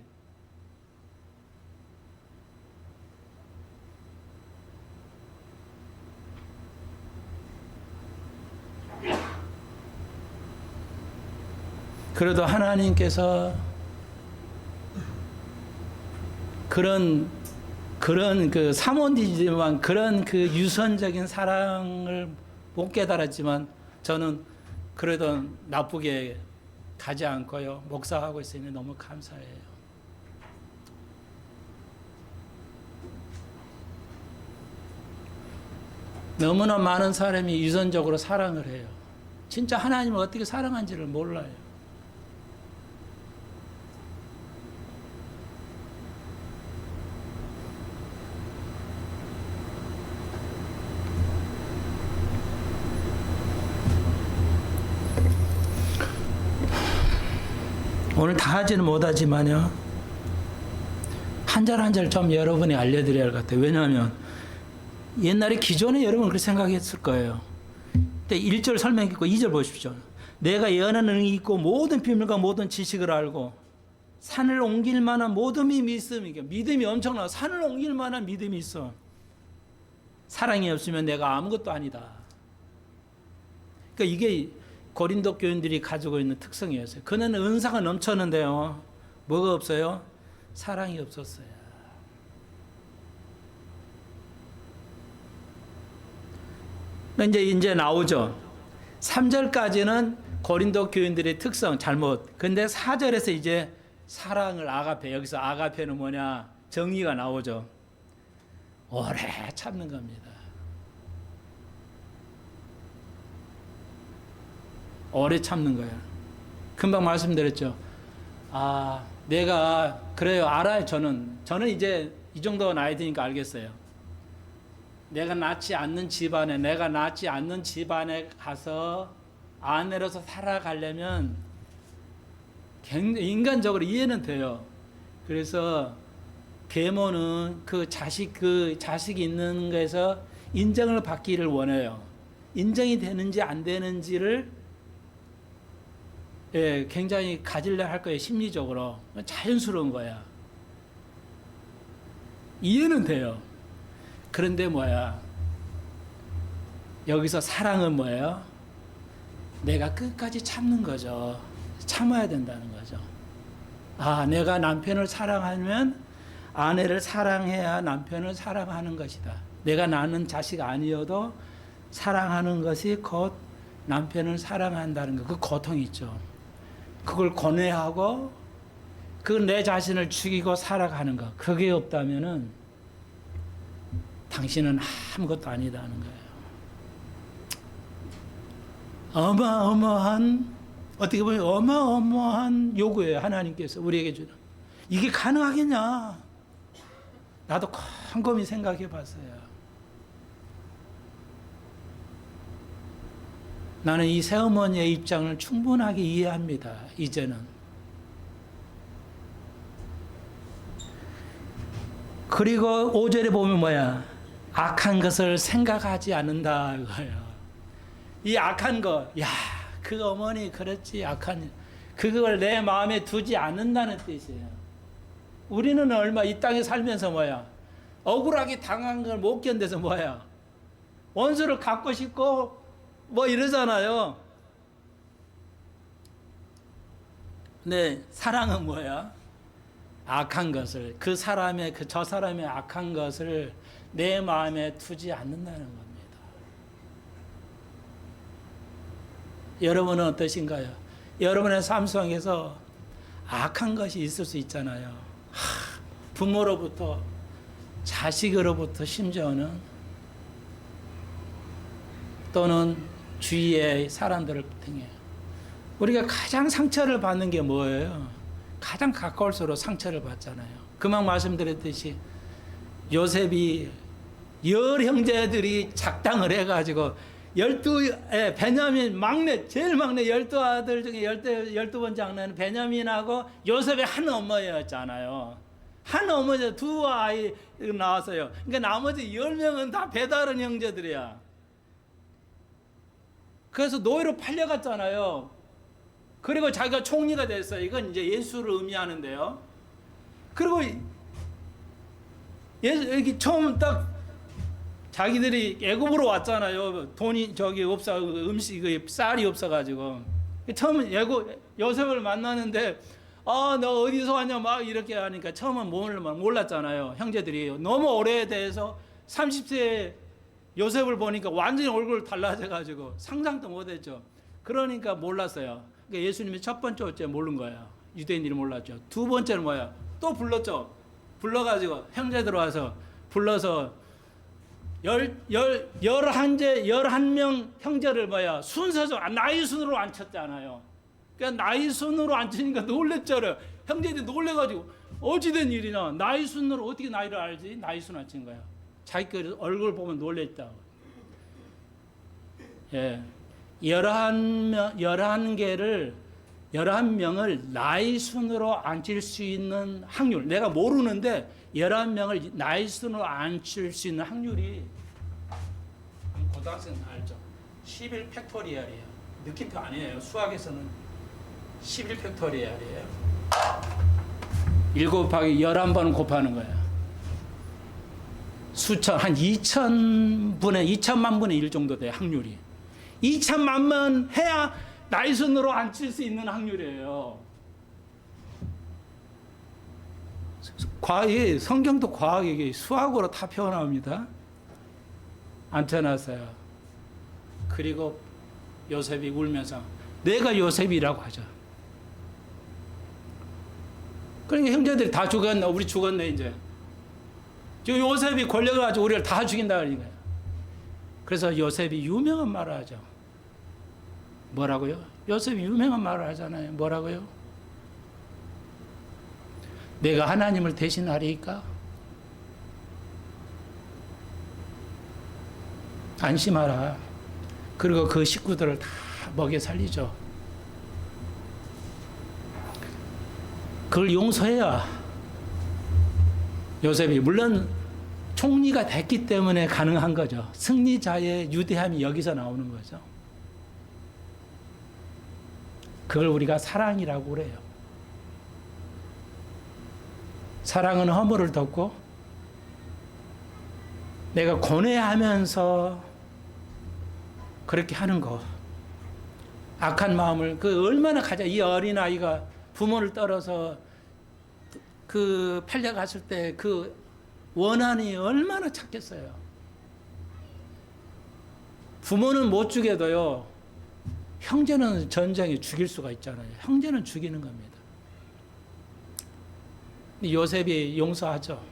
그래도 하나님께서 그런 그 사모님이지만 그런 그 유선적인 사랑을 못 깨달았지만 저는 그래도 나쁘게 가지 않고요. 목사하고 있으니 너무 감사해요. 너무나 많은 사람이 유선적으로 사랑을 해요. 진짜 하나님을 어떻게 사랑한지를 몰라요. 오늘 다 하지는 못하지만요. 한 절 한 절 좀 여러분이 알려드려야 할 것 같아요. 왜냐하면 옛날에 기존에 여러분 그렇게 생각했을 거예요. 근데 1절 설명 있고 2절 보십시오. 내가 예언하는 능력이 있고 모든 비밀과 모든 지식을 알고 산을 옮길 만한 모든 믿음이 엄청나. 산을 옮길 만한 믿음이 있어. 사랑이 없으면 내가 아무것도 아니다. 그러니까 이게 고린도 교인들이 가지고 있는 특성이었어요. 그는 은사가 넘쳤는데요. 뭐가 없어요? 사랑이 없었어요. 이제 나오죠. 3절까지는 고린도 교인들의 특성, 잘못. 근데 4절에서 이제 사랑을 아가페. 여기서 아가페는 뭐냐? 정의가 나오죠. 오래 참는 겁니다. 오래 참는 거예요. 금방 말씀드렸죠. 내가 그래요. 알아요. 저는 이제 이 정도 나이 드니까 알겠어요. 내가 낳지 않는 집안에 가서 아내로서 살아가려면 굉장히 인간적으로 이해는 돼요. 그래서 계모는 그 자식이 있는 거에서 인정을 받기를 원해요. 인정이 되는지 안 되는지를 굉장히 가지려 할 거예요. 심리적으로. 자연스러운 거야. 이해는 돼요. 그런데 여기서 사랑은 뭐예요? 내가 끝까지 참는 거죠. 참아야 된다는 거죠. 내가 남편을 사랑하면 아내를 사랑해야 남편을 사랑하는 것이다. 내가 낳는 자식 아니어도 사랑하는 것이 곧 남편을 사랑한다는 거. 그 고통이 있죠. 그걸 고뇌하고 내 자신을 죽이고 살아가는 것. 그게 없다면은 당신은 아무것도 아니다는 거예요. 어떻게 보면 어마어마한 요구예요. 하나님께서 우리에게 주는. 이게 가능하겠냐? 나도 곰곰이 생각해 봤어요. 나는 이 새어머니의 입장을 충분하게 이해합니다. 이제는. 그리고 5절에 보면 뭐야? 악한 것을 생각하지 않는다 이거예요. 이 악한 거, 야, 그 어머니 그렇지 악한, 그걸 내 마음에 두지 않는다는 뜻이에요. 우리는 얼마 이 땅에 살면서 뭐야? 억울하게 당한 걸 못 견뎌서 뭐야? 원수를 갚고 싶고 뭐 이러잖아요. 근데 사랑은 뭐야? 악한 것을, 그 사람의, 저 사람의 악한 것을 내 마음에 두지 않는다는 겁니다. 여러분은 어떠신가요? 여러분의 삶 속에서 악한 것이 있을 수 있잖아요. 부모로부터, 자식으로부터, 심지어는 또는 주위의 사람들을 통해 우리가 가장 상처를 받는 게 뭐예요? 가장 가까울수록 상처를 받잖아요. 그만 말씀드렸듯이 요셉이 열 형제들이 작당을 해가지고 12, 베냐민 막내, 제일 막내 12아들 중에 12번째 장래는 베냐민하고 요셉의 한 어머니였잖아요. 한 어머니 두 아이 나왔어요. 그러니까 나머지 10명은 다 배다른 형제들이야. 그래서 노예로 팔려갔잖아요. 그리고 자기가 총리가 됐어요. 이건 이제 예수를 의미하는데요. 그리고 여기 처음 딱 자기들이 애굽으로 왔잖아요. 돈이 저기 없어, 음식 쌀이 없어가지고 처음 요셉을 만나는데 너 어디서 왔냐 막 이렇게 하니까 처음은 몰랐잖아요. 형제들이 너무 오래돼서 30세 요셉을 보니까 완전히 얼굴 달라져가지고 상상도 못했죠. 그러니까 몰랐어요. 그러니까 예수님이 첫 번째 어째 모른 거예요. 유대인들이 몰랐죠. 두 번째는 뭐야? 또 불렀죠. 불러가지고 형제들 와서 불러서 11명 형제를 뭐야? 순서죠. 나이 순으로 앉혔잖아요. 그러니까 나이 순으로 앉히니까 놀랬잖아요. 형제들이 놀래가지고 어찌된 일이냐? 나이 순으로 어떻게 나이를 알지? 나이 순 앉힌 거야. 자기 얼굴 보면 놀랬다고. 예. 11명을 나이 순으로 앉힐 수 있는 확률. 내가 모르는데 11명을 나이 순으로 앉힐 수 있는 확률이 고등학생 알죠? 11 팩토리얼이에요. 느낌표 아니에요. 수학에서는 11 팩토리얼이에요. 7 곱하기 11번 곱하는 거예요. 수천, 한 2천만 분의 1 정도 돼요. 확률이. 2천만 번 해야 나이 순으로 앉힐 수 있는 확률이에요. 성경도 과학이 수학으로 다 표현합니다. 앉혀놨어요. 그리고 요셉이 울면서 내가 요셉이라고 하죠. 그러니까 형제들이 다 죽었네. 우리 죽었네 이제. 지금 요셉이 권력을 가지고 우리를 다 죽인다 그러는 거예요. 그래서 요셉이 유명한 말을 하죠. 뭐라고요? 요셉이 유명한 말을 하잖아요. 뭐라고요? 내가 하나님을 대신하리까? 안심하라. 그리고 그 식구들을 다 먹여 살리죠. 그걸 용서해야 요셉이 물론 총리가 됐기 때문에 가능한 거죠. 승리자의 유대함이 여기서 나오는 거죠. 그걸 우리가 사랑이라고 그래요. 사랑은 허물을 덮고 내가 고뇌하면서 그렇게 하는 거. 악한 마음을 얼마나 이 어린아이가 부모를 떨어서 팔려갔을 때 원한이 얼마나 찾겠어요. 부모는 못 죽여도요. 형제는 전쟁에 죽일 수가 있잖아요. 형제는 죽이는 겁니다. 요셉이 용서하죠.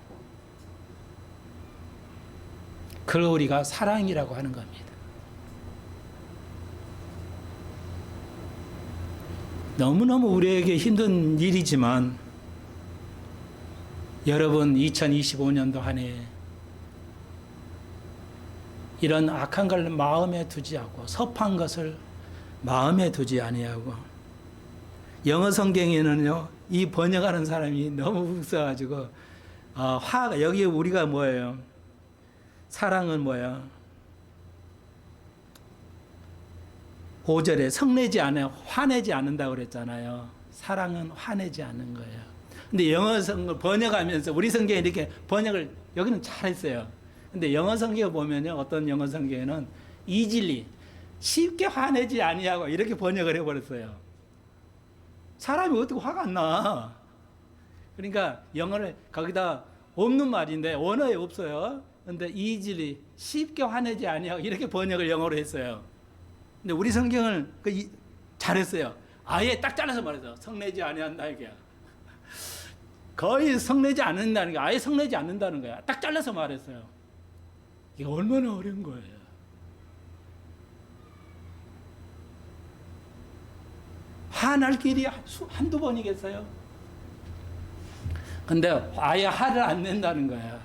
그걸 우리가 사랑이라고 하는 겁니다. 너무너무 우리에게 힘든 일이지만 여러분 2025년도 한 해 이런 악한 걸 마음에 두지 않고 섭한 것을 마음에 두지 아니하고. 영어 성경에는요, 이 번역하는 사람이 너무 웃어가지고 화가, 여기 우리가 뭐예요? 사랑은 뭐예요? 5절에 성내지 않아, 화내지 않는다고 그랬잖아요. 사랑은 화내지 않는 거예요. 근데 영어 성경 번역하면서 우리 성경에 이렇게 번역을 여기는 잘했어요. 근데 영어 성경 보면요, 어떤 영어 성경에는 easily, 쉽게 화내지 아니하고 이렇게 번역을 해버렸어요. 사람이 어떻게 화가 안 나? 그러니까 영어를 거기다 없는 말인데 원어에 없어요. 근데 easily, 쉽게 화내지 아니하고 이렇게 번역을 영어로 했어요. 근데 우리 성경을 잘했어요. 아예 딱 잘라서 말해서 성내지 아니한다 이게. 거의 성내지 않는다는 게 아예 성내지 않는다는 거야. 딱 잘라서 말했어요. 이게 얼마나 어려운 거예요. 화날 길이 한두 번이겠어요? 근데 아예 화를 안 낸다는 거야.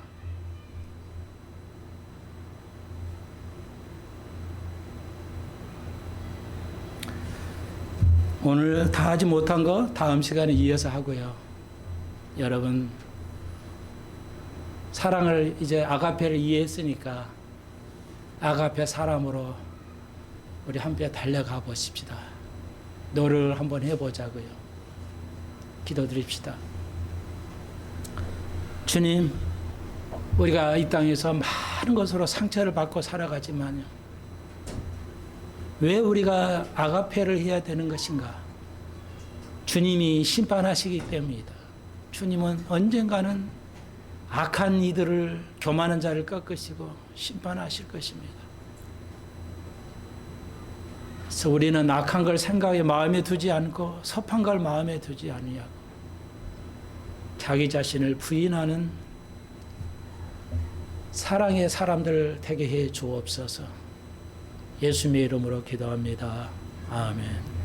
오늘 다 하지 못한 거 다음 시간에 이어서 하고요. 여러분, 사랑을 이제 아가페를 이해했으니까 아가페 사람으로 우리 함께 달려가 보십시다. 노력을 한번 해보자고요. 기도드립시다. 주님, 우리가 이 땅에서 많은 것으로 상처를 받고 살아가지만요, 왜 우리가 아가페를 해야 되는 것인가? 주님이 심판하시기 때문이다. 주님은 언젠가는 악한 이들을, 교만한 자를 꺾으시고 심판하실 것입니다. 그래서 우리는 악한 걸 생각에 마음에 두지 않고 섭한 걸 마음에 두지 아니하고 자기 자신을 부인하는 사랑의 사람들 되게 해 주옵소서. 예수님의 이름으로 기도합니다. 아멘.